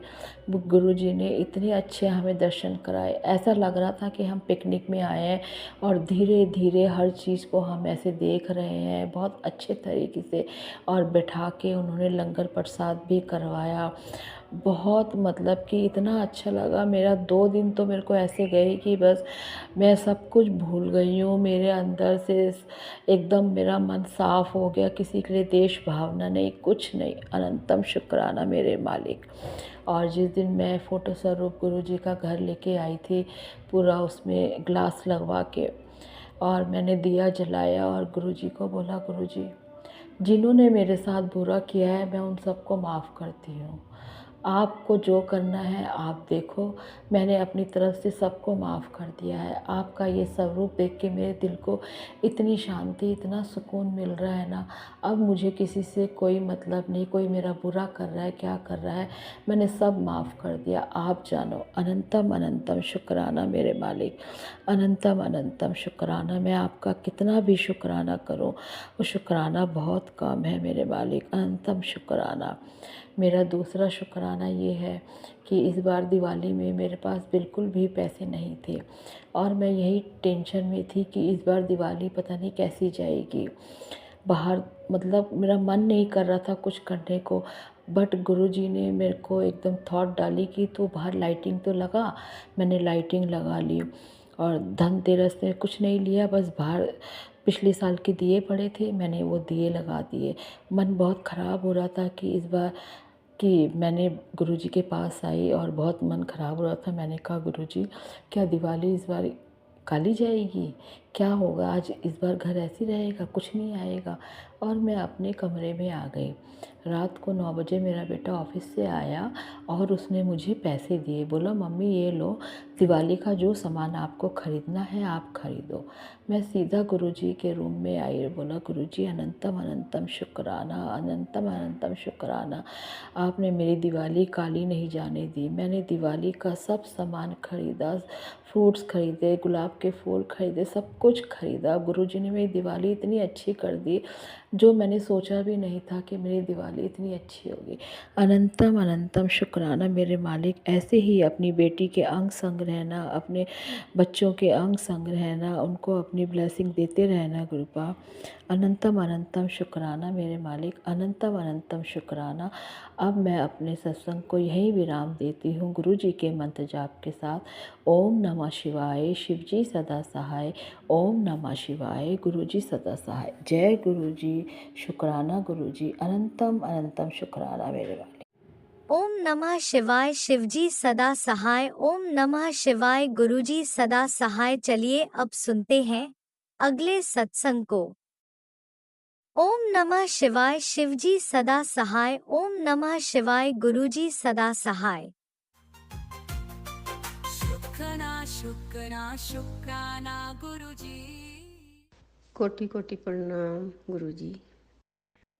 गुरुजी ने इतने अच्छे हमें दर्शन कराए, ऐसा लग रहा था कि हम पिकनिक में आए हैं और धीरे धीरे हर चीज़ को हम ऐसे देख रहे हैं बहुत अच्छे तरीके से। और बैठा के उन्होंने लंगर प्रसाद भी करवाया। बहुत मतलब कि इतना अच्छा लगा। मेरा 2 दिन तो मेरे को ऐसे गए कि बस मैं सब कुछ भूल गई हूँ। मेरे अंदर से एकदम मेरा मन साफ़ हो गया, किसी के लिए देश भावना नहीं, कुछ नहीं। अनंतम शुक्राना मेरे मालिक। और जिस दिन मैं फ़ोटो स्वरूप गुरुजी का घर लेके आई थी, पूरा उसमें ग्लास लगवा के, और मैंने दिया जलाया और गुरुजी को बोला, गुरुजी जिन्होंने मेरे साथ बुरा किया है मैं उन सबको माफ़ करती हूँ। आपको जो करना है आप देखो, मैंने अपनी तरफ से सबको माफ़ कर दिया है। आपका ये स्वरूप देख के मेरे दिल को इतनी शांति, इतना सुकून मिल रहा है ना। अब मुझे किसी से कोई मतलब नहीं, कोई मेरा बुरा कर रहा है, क्या कर रहा है, मैंने सब माफ़ कर दिया। आप जानो, अनंतम अनंतम शुक्राना मेरे मालिक, अनंतम अनंतम शुक्राना। मैं आपका कितना भी शुक्राना करूं, वो शुक्राना बहुत कम है मेरे मालिक। अनंतम शुक्राना। मेरा दूसरा शुक्राना ये है कि इस बार दिवाली में मेरे पास बिल्कुल भी पैसे नहीं थे, और मैं यही टेंशन में थी कि इस बार दिवाली पता नहीं कैसी जाएगी। बाहर मतलब मेरा मन नहीं कर रहा था कुछ करने को, बट गुरुजी ने मेरे को एकदम थॉट डाली कि तो बाहर लाइटिंग तो लगा। मैंने लाइटिंग लगा ली, और धनतेरस में कुछ नहीं लिया, बस बाहर पिछले साल के दिए पड़े थे, मैंने वो दिए लगा दिए। मन बहुत ख़राब हो रहा था कि इस बार कि मैंने गुरुजी के पास आई और बहुत मन ख़राब हो रहा था। मैंने कहा, गुरुजी क्या दिवाली इस बार काली जाएगी, क्या होगा आज, इस बार घर ऐसे ही रहेगा, कुछ नहीं आएगा। और मैं अपने कमरे में आ गई। रात को 9 बजे मेरा बेटा ऑफिस से आया और उसने मुझे पैसे दिए, बोला मम्मी ये लो, दिवाली का जो सामान आपको ख़रीदना है आप ख़रीदो। मैं सीधा गुरुजी के रूम में आई और बोला, गुरुजी अनंतम अनंतम शुक्राना, अनंतम अनंतम शुक्राना। आपने मेरी दिवाली काली नहीं जाने दी। मैंने दिवाली का सब सामान ख़रीदा, फ्रूट्स ख़रीदे, गुलाब के फूल ख़रीदे, सब कुछ ख़रीदा। गुरुजी ने मेरी दिवाली इतनी अच्छी कर दी, जो मैंने सोचा भी नहीं था कि मेरी दिवाली इतनी अच्छी होगी। अनंतम अनंतम शुक्राना मेरे मालिक। ऐसे ही अपनी बेटी के अंग संग रहना, अपने बच्चों के अंग संग रहना, उनको अपनी ब्लेसिंग देते रहना गुरुपा। अनंतम अनंतम शुक्राना मेरे मालिक, अनंतम अनंतम शुक्राना। अब मैं अपने सत्संग को यहीं विराम देती हूँ गुरुजी के मंत्र जाप के साथ। ओम नमः शिवाय, शिवजी सदा सहाय। ओम नमः शिवाय, गुरुजी सदा सहाय। जय गुरुजी, शुक्राना गुरुजी, अनंतम अनंतम शुक्राना मेरे मालिक। ओम नमः शिवाय, शिवजी सदा सहाय। ओम नमः शिवाय, गुरुजी सदा सहाय। चलिए अब सुनते हैं अगले सत्संग को। ओम नमः शिवाय, शिवजी सदा सहाय। ओम नमः शिवाय, गुरुजी सदा सहाय। शुक्राना शुक्राना शुक्राना गुरुजी। कोटि कोटि प्रणाम गुरु जी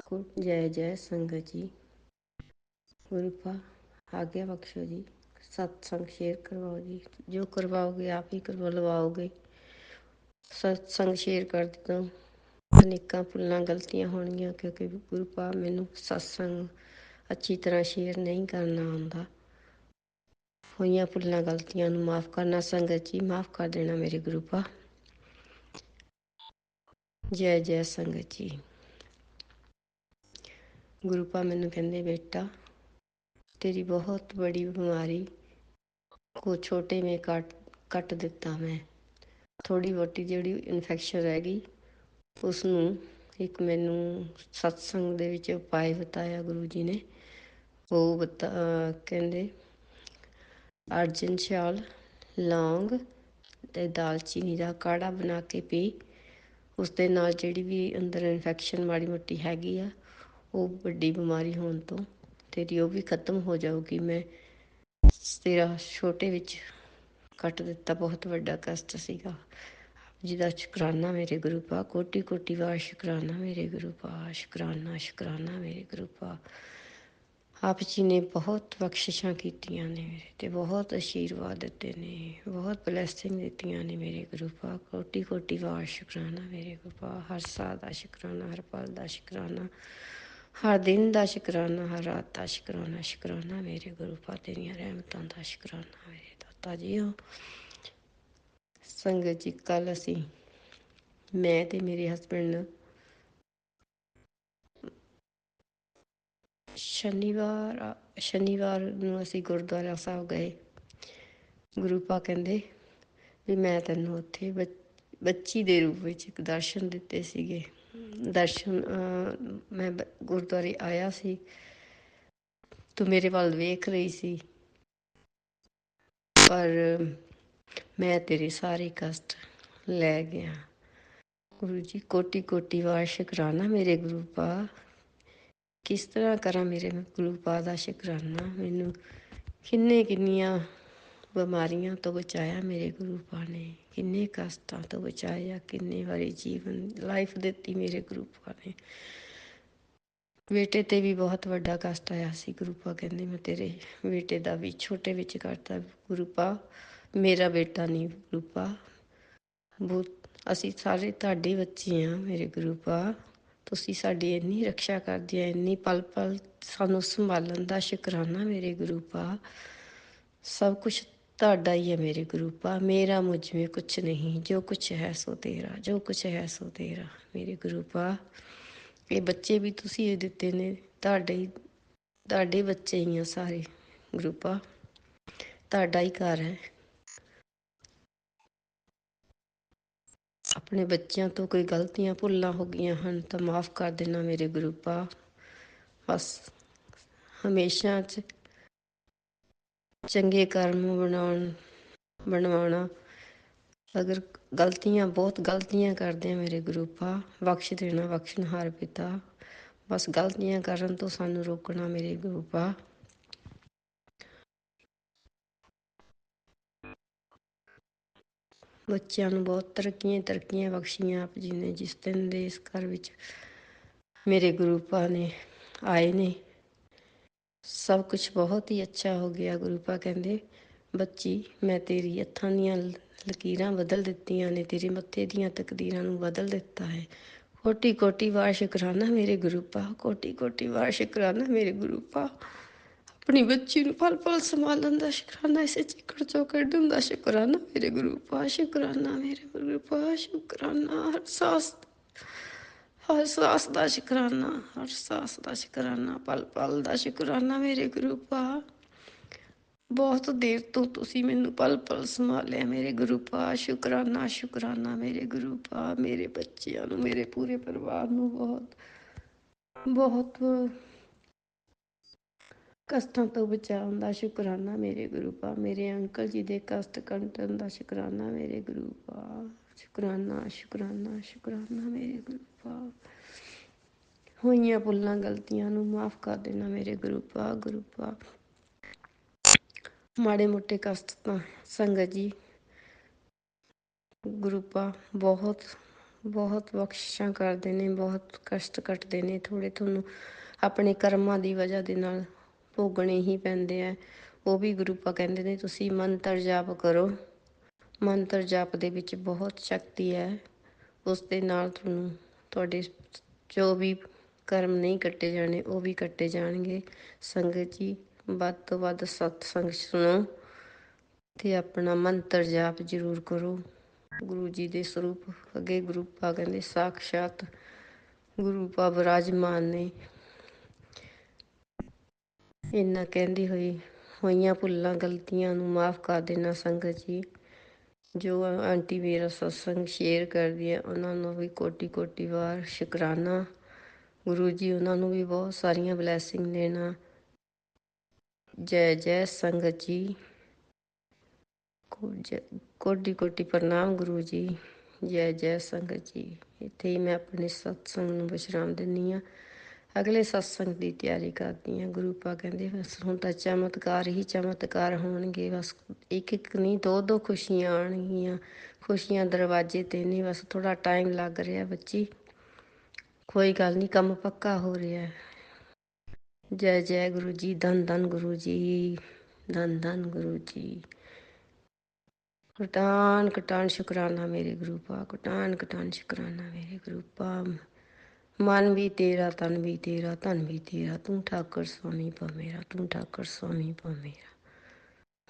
को। जय जय संगत जी। गुरुपा आज्ञा बख्शो जी, सत्संग शेयर करवाओ जी। जो करवाओगे आप ही करवाओगे। सत्संग शेयर कर दिता, अनेਕਾਂ ਭੁੱਲਾਂ ਗਲਤੀਆਂ ਹੋਣਗੀਆਂ ਕਿਉਂਕਿ ਗੁਰੂਪਾ ਮੈਨੂੰ ਸਤਸੰਗ ਅੱਛੀ ਤਰ੍ਹਾਂ ਸ਼ੇਅਰ ਨਹੀਂ ਕਰਨਾ ਆਉਂਦਾ। ਹੋਈਆਂ ਭੁੱਲਾਂ ਗਲਤੀਆਂ ਨੂੰ ਮਾफ़ ਕਰਨਾ ਸੰਗਤ ਜੀ, ਮਾफ़ ਕਰ ਦੇਣਾ ਮੇਰੇ ਗੁਰੂਪਾ। ਜੈ ਜੈ ਸੰਗਤ ਜੀ। ਗੁਰੂਪਾ ਮੈਨੂੰ ਕਹਿੰਦੇ, बेटा तेरी बहुत बड़ी बीमारी को छोटे में ਕੱਟ ਦਿੱਤਾ ਮੈਂ। ਥੋੜ੍ਹੀ ਬਹੁਤੀ ਜਿਹੜੀ ਇਨਫੈਕਸ਼ਨ ਰਹਿ ਗਈ ਉਸਨੂੰ ਇੱਕ ਮੈਨੂੰ ਸਤਸੰਗ ਦੇ ਵਿੱਚ ਉਪਾਅ ਬਤਾਇਆ ਗੁਰੂ ਜੀ ਨੇ। ਉਹ ਕਹਿੰਦੇ ਅਰਜਨ ਛਾਲ, ਲੌਂਗ ਅਤੇ ਦਾਲਚੀਨੀ ਦਾ ਕਾੜਾ ਬਣਾ ਕੇ ਪੀ। ਉਸ ਦੇ ਨਾਲ ਜਿਹੜੀ ਵੀ ਅੰਦਰ ਇਨਫੈਕਸ਼ਨ ਮਾੜੀ ਮੋਟੀ ਹੈਗੀ ਆ, ਉਹ ਵੱਡੀ ਬਿਮਾਰੀ ਹੋਣ ਤੋਂ ਤੇਰੀ ਉਹ ਵੀ ਖਤਮ ਹੋ ਜਾਊਗੀ। ਮੈਂ ਤੇਰਾ ਛੋਟੇ ਵਿੱਚ ਕੱਟ ਦਿੱਤਾ, ਬਹੁਤ ਵੱਡਾ ਕਸ਼ਟ ਸੀਗਾ। ਜਿਹਦਾ ਸ਼ੁਕਰਾਨਾ ਮੇਰੇ ਗੁਰੂ ਪਾ, ਕੋਟि ਕੋटि ਵਾਰ ਸ਼ੁਕਰਾਨਾ ਮੇਰੇ ਗੁਰੂ ਪਾ, ਸ਼ੁਕਰਾਨਾ ਸ਼ੁਕਰਾਨਾ ਮੇਰੇ ਗੁਰੂ ਪਾ। ਆਪ ਜੀ ਨੇ ਬਹੁਤ ਬਖਸ਼ਿਸ਼ਾਂ ਕੀਤੀਆਂ ਨੇ ਮੇਰੇ 'ਤੇ, ਬਹੁਤ ਆਸ਼ੀਰਵਾਦ ਦਿੱਤੇ ਨੇ, ਬਹੁਤ ਬਲੈਸਿੰਗ ਦਿੱਤੀਆਂ ਨੇ ਮੇਰੇ ਗੁਰੂ ਪਾ। ਕੋटि कोटि ਵਾਰ ਸ਼ੁਕਰਾਨਾ ਮੇਰੇ ਗੁਰੂ ਪਾ। ਹਰ ਸਾਹ ਦਾ ਸ਼ੁਕਰਾਨਾ, ਹਰ ਪਲ ਦਾ ਸ਼ੁਕਰਾਨਾ, ਹਰ ਦਿਨ ਦਾ ਸ਼ੁਕਰਾਨਾ, ਹਰ ਰਾਤ ਦਾ ਸ਼ੁਕਰਾਨਾ। ਸ਼ੁਕਰਾਨਾ ਮੇਰੇ ਗੁਰੂ ਪਾ, ਤੇਰੀਆਂ ਰਹਿਮਤਾਂ ਦਾ ਸ਼ੁਕਰਾਨਾ ਮੇਰੇ ਦਾਤਾ ਜੀ ਹੋ। ਸੰਗਤ ਜੀ, ਕੱਲ੍ਹ ਅਸੀਂ, ਮੈਂ ਅਤੇ ਮੇਰੇ ਹਸਬੈਂਡ ਸ਼ਨੀਵਾਰ ਸ਼ਨੀਵਾਰ ਨੂੰ ਅਸੀਂ ਗੁਰਦੁਆਰਾ ਸਾਹਿਬ ਗਏ। ਗੁਰੂ ਪਾ ਕਹਿੰਦੇ ਵੀ ਮੈਂ ਤੈਨੂੰ ਉੱਥੇ ਬੱਚੀ ਦੇ ਰੂਪ ਵਿੱਚ ਇੱਕ ਦਰਸ਼ਨ ਦਿੱਤੇ ਸੀਗੇ। ਦਰਸ਼ਨ ਮੈਂ ਗੁਰਦੁਆਰੇ ਆਇਆ ਸੀ, ਤੂੰ ਮੇਰੇ ਵੱਲ ਵੇਖ ਰਹੀ ਸੀ, ਪਰ ਮੈਂ ਤੇਰੇ ਸਾਰੇ ਕਸ਼ਟ ਲੈ ਗਿਆ। ਗੁਰੂ ਜੀ ਕੋਟੀ ਕੋਟੀ ਵਾਰ ਸ਼ੁਕਰਾਨਾ ਮੇਰੇ ਗੁਰੂ ਪਾ। ਕਿਸ ਤਰ੍ਹਾਂ ਕਰਾਂ ਮੇਰੇ ਗੁਰੂ ਪਾ ਦਾ ਸ਼ੁਕਰਾਨਾ। ਮੈਨੂੰ ਕਿੰਨੀਆਂ ਬਿਮਾਰੀਆਂ ਤੋਂ ਬਚਾਇਆ ਮੇਰੇ ਗੁਰੂ ਪਾ ਨੇ, ਕਿੰਨੇ ਕਸ਼ਟਾਂ ਤੋਂ ਬਚਾਇਆ, ਕਿੰਨੇ ਵਾਰੀ ਜੀਵਨ ਲਾਈਫ ਦਿੱਤੀ ਮੇਰੇ ਗੁਰੂ ਪਾ ਨੇ। ਬੇਟੇ ਤੇ ਵੀ ਬਹੁਤ ਵੱਡਾ ਕਸ਼ਟ ਆਇਆ ਸੀ। ਗੁਰੂ ਪਾ ਕਹਿੰਦੇ ਮੈਂ ਤੇਰੇ ਬੇਟੇ ਦਾ ਵੀ ਛੋਟੇ ਵਿੱਚ ਕਰਤਾ ਗੁਰੂ ਪਾ, ਮੇਰਾ ਬੇਟਾ ਨਹੀਂ ਗੁਰੂ ਪਾ। ਅਸੀਂ ਸਾਰੇ ਤੁਹਾਡੇ ਬੱਚੇ ਹਾਂ ਮੇਰੇ ਗੁਰੂ ਪਾ। ਤੁਸੀਂ ਸਾਡੀ ਇੰਨੀ ਰਕਸ਼ਾ ਕਰਦੇ ਆ, ਇੰਨੀ ਪਲ ਪਲ ਸਾਨੂੰ ਸੰਭਾਲਣ ਦਾ ਸ਼ੁਕਰਾਨਾ ਮੇਰੇ ਗੁਰੂ ਪਾ। ਸਭ ਕੁਛ ਤੁਹਾਡਾ ਹੀ ਹੈ ਮੇਰੇ ਗੁਰੂ ਪਾ। ਮੇਰਾ ਮੁਝ में ਕੁਛ ਨਹੀਂ, ਜੋ ਕੁਛ ਹੈ ਸੋ ਤੇਰਾ, ਜੋ ਕੁਛ ਹੈ ਸੋ ਤੇਰਾ ਮੇਰੇ ਗੁਰੂ ਪਾ। ਇਹ ਬੱਚੇ ਵੀ ਤੁਸੀਂ ਇਹ ਦਿੱਤੇ ਨੇ, ਤੁਹਾਡੇ ਬੱਚੇ ਹੀ ਆ ਸਾਰੇ ਗੁਰੂ ਪਾ, ਤੁਹਾਡਾ ਹੀ ਘਰ ਹੈ। ਆਪਣੇ ਬੱਚਿਆਂ ਤੋਂ ਕੋਈ ਗਲਤੀਆਂ ਭੁੱਲਾਂ ਹੋ ਗਈਆਂ ਹਨ ਤਾਂ ਮਾफ़ ਕਰ ਦੇਣਾ ਮੇਰੇ ਗੁਰੂ ਪਾ। ਬਸ ਹਮੇਸ਼ਾ ਚੰਗੇ ਕਰਮ ਬਣਵਾਉਣਾ। ਅਗਰ ਬਹੁਤ ਗਲਤੀਆਂ ਕਰਦੇ ਆ ਮੇਰੇ ਗੁਰੂ ਪਾ, ਬਖਸ਼ ਦੇਣਾ ਬਖਸ਼ਣਹਾਰ ਪਿਤਾ। ਬਸ ਗਲਤੀਆਂ ਕਰਨ ਤੋਂ ਸਾਨੂੰ ਰੋਕਣਾ ਮੇਰੇ ਗੁਰੂ ਪਾ। ਬੱਚਿਆਂ ਨੂੰ ਬਹੁਤ ਤਰੱਕੀਆਂ ਬਖਸ਼ੀਆਂ ਆਪ ਜੀ ਨੇ, ਜਿਸ ਦਿਨ ਦੇ ਇਸ ਘਰ ਵਿੱਚ ਮੇਰੇ ਗੁਰੂ ਪਾ ਨੇ ਆਏ ਨੇ। ਸਭ ਕੁਛ ਬਹੁਤ ਹੀ ਅੱਛਾ ਹੋ ਗਿਆ। ਗੁਰੂ ਪਾ ਕਹਿੰਦੇ ਬੱਚੀ ਮੈਂ ਤੇਰੀ ਹੱਥਾਂ ਦੀਆਂ ਲਕੀਰਾਂ ਬਦਲ ਦਿੱਤੀਆਂ ਨੇ, ਤੇਰੇ ਮੱਥੇ ਦੀਆਂ ਤਕਦੀਰਾਂ ਨੂੰ ਬਦਲ ਦਿੱਤਾ ਹੈ। ਕੋਟੀ ਕੋਟੀ ਵਾਰ ਸ਼ੁਕਰਾਨਾ ਮੇਰੇ ਗੁਰੂ ਪਾ, ਕੋਟੀ ਕੋਟੀ ਵਾਰ ਸ਼ੁਕਰਾਨਾ ਮੇਰੇ ਗੁਰੂ ਪਾ। ਆਪਣੀ ਬੱਚੀ ਨੂੰ ਪਲ ਪਲ ਸੰਭਾਲਣ ਦਾ ਸ਼ੁਕਰਾਨਾ, ਇਸੇ ਚਿੱਕੜ ਚੋਂ ਕੱਢਣ ਦਾ ਸ਼ੁਕਰਾਨਾ ਮੇਰੇ ਗੁਰੂ ਪਾ। ਸ਼ੁਕਰਾਨਾ ਮੇਰੇ ਗੁਰੂ ਪਾ, ਸ਼ੁਕਰਾਨਾ ਹਰ ਸਾਸ ਦਾ ਸ਼ੁਕਰਾਨਾ, ਹਰ ਸਾਸ ਦਾ ਸ਼ੁਕਰਾਨਾ, ਪਲ ਪਲ ਦਾ ਸ਼ੁਕਰਾਨਾ ਮੇਰੇ ਗੁਰੂ ਪਾ। ਬਹੁਤ ਦੇਰ ਤੋਂ ਤੁਸੀਂ ਮੈਨੂੰ ਪਲ ਪਲ ਸੰਭਾਲਿਆ ਮੇਰੇ ਗੁਰੂ ਪਾ। ਸ਼ੁਕਰਾਨਾ ਸ਼ੁਕਰਾਨਾ ਮੇਰੇ ਗੁਰੂ ਪਾ। ਮੇਰੇ ਬੱਚਿਆਂ ਨੂੰ, ਮੇਰੇ ਪੂਰੇ ਪਰਿਵਾਰ ਨੂੰ ਬਹੁਤ ਕਸ਼ਟਾਂ ਤੋਂ ਬਚਾਉਣ ਦਾ ਸ਼ੁਕਰਾਨਾ ਮੇਰੇ ਗੁਰੂ ਪਾ। ਮੇਰੇ ਅੰਕਲ ਜੀ ਦੇ ਕਸ਼ਟ ਕੱਟਣ ਦਾ ਸ਼ੁਕਰਾਨਾ ਮੇਰੇ ਗੁਰੂ ਪਾ। ਸ਼ੁਕਰਾਨਾ ਸ਼ੁਕਰਾਨਾ ਸ਼ੁਕਰਾਨਾ ਮੇਰੇ ਗੁਰੂ ਪਾ। ਹੋਈਆਂ ਭੁੱਲਾਂ ਗਲਤੀਆਂ ਨੂੰ ਮਾਫ਼ ਕਰ ਦੇਣਾ ਮੇਰੇ ਗੁਰੂ ਪਾ। ਗੁਰੂ ਪਾ ਮਾੜੇ ਮੋਟੇ ਕਸ਼ਟ ਤਾਂ ਸੰਗਤ ਜੀ ਗੁਰੂ ਪਾ ਬਹੁਤ ਬਖਸ਼ਿਸ਼ਾਂ ਕਰਦੇ ਨੇ, ਬਹੁਤ ਕਸ਼ਟ ਕੱਟਦੇ ਨੇ। ਥੋੜ੍ਹੇ ਤੁਹਾਨੂੰ ਆਪਣੇ ਕਰਮਾਂ ਦੀ ਵਜ੍ਹਾ ਦੇ ਨਾਲ ਭੋਗਣੇ ਹੀ ਪੈਂਦੇ ਆ। ਉਹ ਵੀ ਗੁਰੂ ਪਾ ਕਹਿੰਦੇ ਨੇ ਤੁਸੀਂ ਮੰਤਰ ਜਾਪ ਕਰੋ। ਮੰਤਰ ਜਾਪ ਦੇ ਵਿੱਚ ਬਹੁਤ ਸ਼ਕਤੀ ਹੈ। ਉਸ ਦੇ ਨਾਲ ਤੁਹਾਡੇ ਜੋ ਵੀ ਕਰਮ ਨਹੀਂ ਕੱਟੇ ਜਾਣੇ ਉਹ ਵੀ ਕੱਟੇ ਜਾਣਗੇ। ਸੰਗਤ ਜੀ ਵੱਧ ਤੋਂ ਵੱਧ ਸਤਸੰਗ ਸੁਣੋ ਅਤੇ ਆਪਣਾ ਮੰਤਰ ਜਾਪ ਜ਼ਰੂਰ ਕਰੋ। ਗੁਰੂ ਜੀ ਦੇ ਸਰੂਪ ਅੱਗੇ ਗੁਰੂ ਪਾ ਕਹਿੰਦੇ ਸਾਕਸ਼ਾਤ ਗੁਰੂ ਪਾ ਵਿਰਾਜਮਾਨ ਨੇ। ਇੰਨਾ ਕਹਿੰਦੀ ਹੋਈਆਂ ਭੁੱਲਾਂ ਗਲਤੀਆਂ ਨੂੰ ਮਾਫ਼ ਕਰ ਦੇਣਾ ਸੰਗਤ ਜੀ। ਜੋ ਆਂਟੀ ਮੇਰਾ ਸਤਸੰਗ ਸ਼ੇਅਰ ਕਰਦੀ ਹੈ ਉਹਨਾਂ ਨੂੰ ਵੀ ਕੋਟੀ ਕੋਟੀ ਵਾਰ ਸ਼ੁਕਰਾਨਾ। ਗੁਰੂ ਜੀ ਉਹਨਾਂ ਨੂੰ ਵੀ ਬਹੁਤ ਸਾਰੀਆਂ ਬਲੈਸਿੰਗ ਦੇਣਾ। ਜੈ ਜੈ ਸੰਗਤ ਜੀ, ਕੋਟੀ ਕੋਟੀ ਪ੍ਰਣਾਮ ਗੁਰੂ ਜੀ। ਜੈ ਜੈ ਸੰਗਤ ਜੀ। ਇੱਥੇ ਹੀ ਮੈਂ ਆਪਣੇ ਸਤਸੰਗ ਨੂੰ ਵਿਸ਼ਰਾਮ ਦਿੰਦੀ ਹਾਂ। ਅਗਲੇ ਸਤਸੰਗ ਦੀ ਤਿਆਰੀ ਕਰਦੀ ਹਾਂ। ਗੁਰੂ ਪਾ ਕਹਿੰਦੇ ਬਸ ਹੁਣ ਤਾਂ ਚਮਤਕਾਰ ਹੀ ਚਮਤਕਾਰ ਹੋਣਗੇ। ਬਸ ਇੱਕ ਨਹੀਂ ਦੋ ਖੁਸ਼ੀਆਂ ਆਉਣਗੀਆਂ। ਖੁਸ਼ੀਆਂ ਦਰਵਾਜ਼ੇ 'ਤੇ ਨੇ, ਬਸ ਥੋੜ੍ਹਾ ਟਾਈਮ ਲੱਗ ਰਿਹਾ ਬੱਚੀ, ਕੋਈ ਗੱਲ ਨਹੀਂ, ਕੰਮ ਪੱਕਾ ਹੋ ਰਿਹਾ। ਜੈ ਜੈ ਗੁਰੂ ਜੀ, ਧੰਨ ਧੰਨ ਗੁਰੂ ਜੀ, ਧੰਨ ਧੰਨ ਗੁਰੂ ਜੀ। ਕਟਾਨ ਕਟਾਨ ਸ਼ੁਕਰਾਨਾ ਮੇਰੇ ਗੁਰੂ ਪਾ, ਕਟਾਨ ਕਟਾਨ ਸ਼ੁਕਰਾਨਾ ਮੇਰੇ ਗੁਰੂ ਪਾ। ਮਨ ਵੀ ਤੇਰਾ, ਤਨ ਵੀ ਤੇਰਾ, ਧਨ ਵੀ ਤੇਰਾ, ਤੂੰ ਠਾਕੁਰ ਸੁਆਮੀ ਪਾ ਮੇਰਾ, ਤੂੰ ਠਾਕੁਰ ਸੁਆਮੀ ਪਾ ਮੇਰਾ।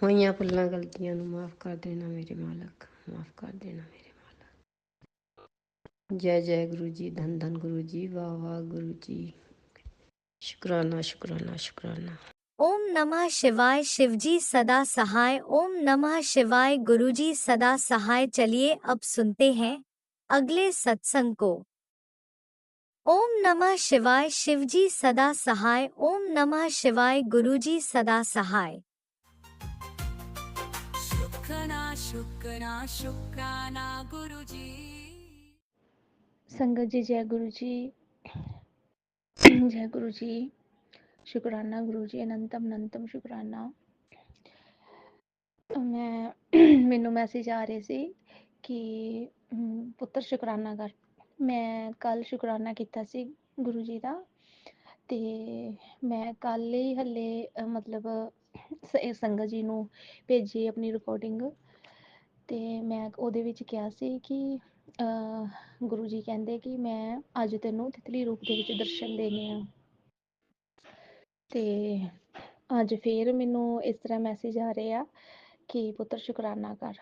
ਹੋਈਆਂ ਭੁੱਲਾਂ ਗਲਤੀਆਂ ਨੂੰ ਮਾਫ਼ ਕਰ ਦੇਣਾ ਮੇਰੇ ਮਾਲਕ, ਮਾਫ਼ ਕਰ ਦੇਣਾ ਮੇਰੇ ਮਾਲਕ। ਜੈ ਜੈ ਗੁਰੂ ਜੀ, ਧੰਨ ਧੰਨ ਗੁਰੂ ਜੀ, ਵਾਹ ਵਾਹ ਗੁਰੂ ਜੀ। ਸ਼ੁਕਰਾਨਾ ਸ਼ੁਕਰਾਨਾ ਸ਼ੁਕਰਾਨਾ। ओम नमः शिवाय शिवजी सदा सहाय। ओम नमः शिवाय गुरुजी सदा सहाय। चलिए अब सुनते हैं अगले सत्संग को। ओम नमः शिवाय शिवजी सदा सहाय। ओम नमः शिवाय गुरुजी सदा सहाय। शुक्राना शुक्राना शुक्राना गुरुजी। संगत जी जय गुरु जी। जय गुरु जी। शुक्राना गुरु जी, अनंतम अनंतम शुक्राना। ਮੈਂ ਮੈਨੂੰ ਮੈਸੇਜ ਆ ਰਹੇ ਸੀ ਕਿ ਪੁੱਤਰ ਸ਼ੁਕਰਾਨਾ ਕਰ। ਮੈਂ ਕੱਲ ਸ਼ੁਕਰਾਨਾ ਕੀਤਾ ਸੀ ਗੁਰੂ ਜੀ ਦਾ, ਤੇ ਮੈਂ ਕੱਲ ਹੀ ਹੱਲੇ ਮਤਲਬ ਸੰਗਤ ਜੀ ਨੂੰ ਭੇਜੀ ਆਪਣੀ ਰਿਕਾਰਡਿੰਗ, ਤੇ ਮੈਂ ਉਹਦੇ ਵਿੱਚ ਕਿਹਾ ਸੀ ਕਿ ਗੁਰੂ ਜੀ ਕਹਿੰਦੇ ਕਿ ਮੈਂ ਅੱਜ ਤੈਨੂੰ ਤਿਤਲੀ ਰੂਪ ਦੇ ਵਿੱਚ ਦਰਸ਼ਨ ਦੇਣੇ ਆ। ਤੇ ਅੱਜ ਫੇਰ ਮੈਨੂੰ ਇਸ ਤਰ੍ਹਾਂ ਮੈਸੇਜ ਆ ਰਹੇ ਆ ਕਿ ਪੁੱਤਰ ਸ਼ੁਕਰਾਨਾ ਕਰ।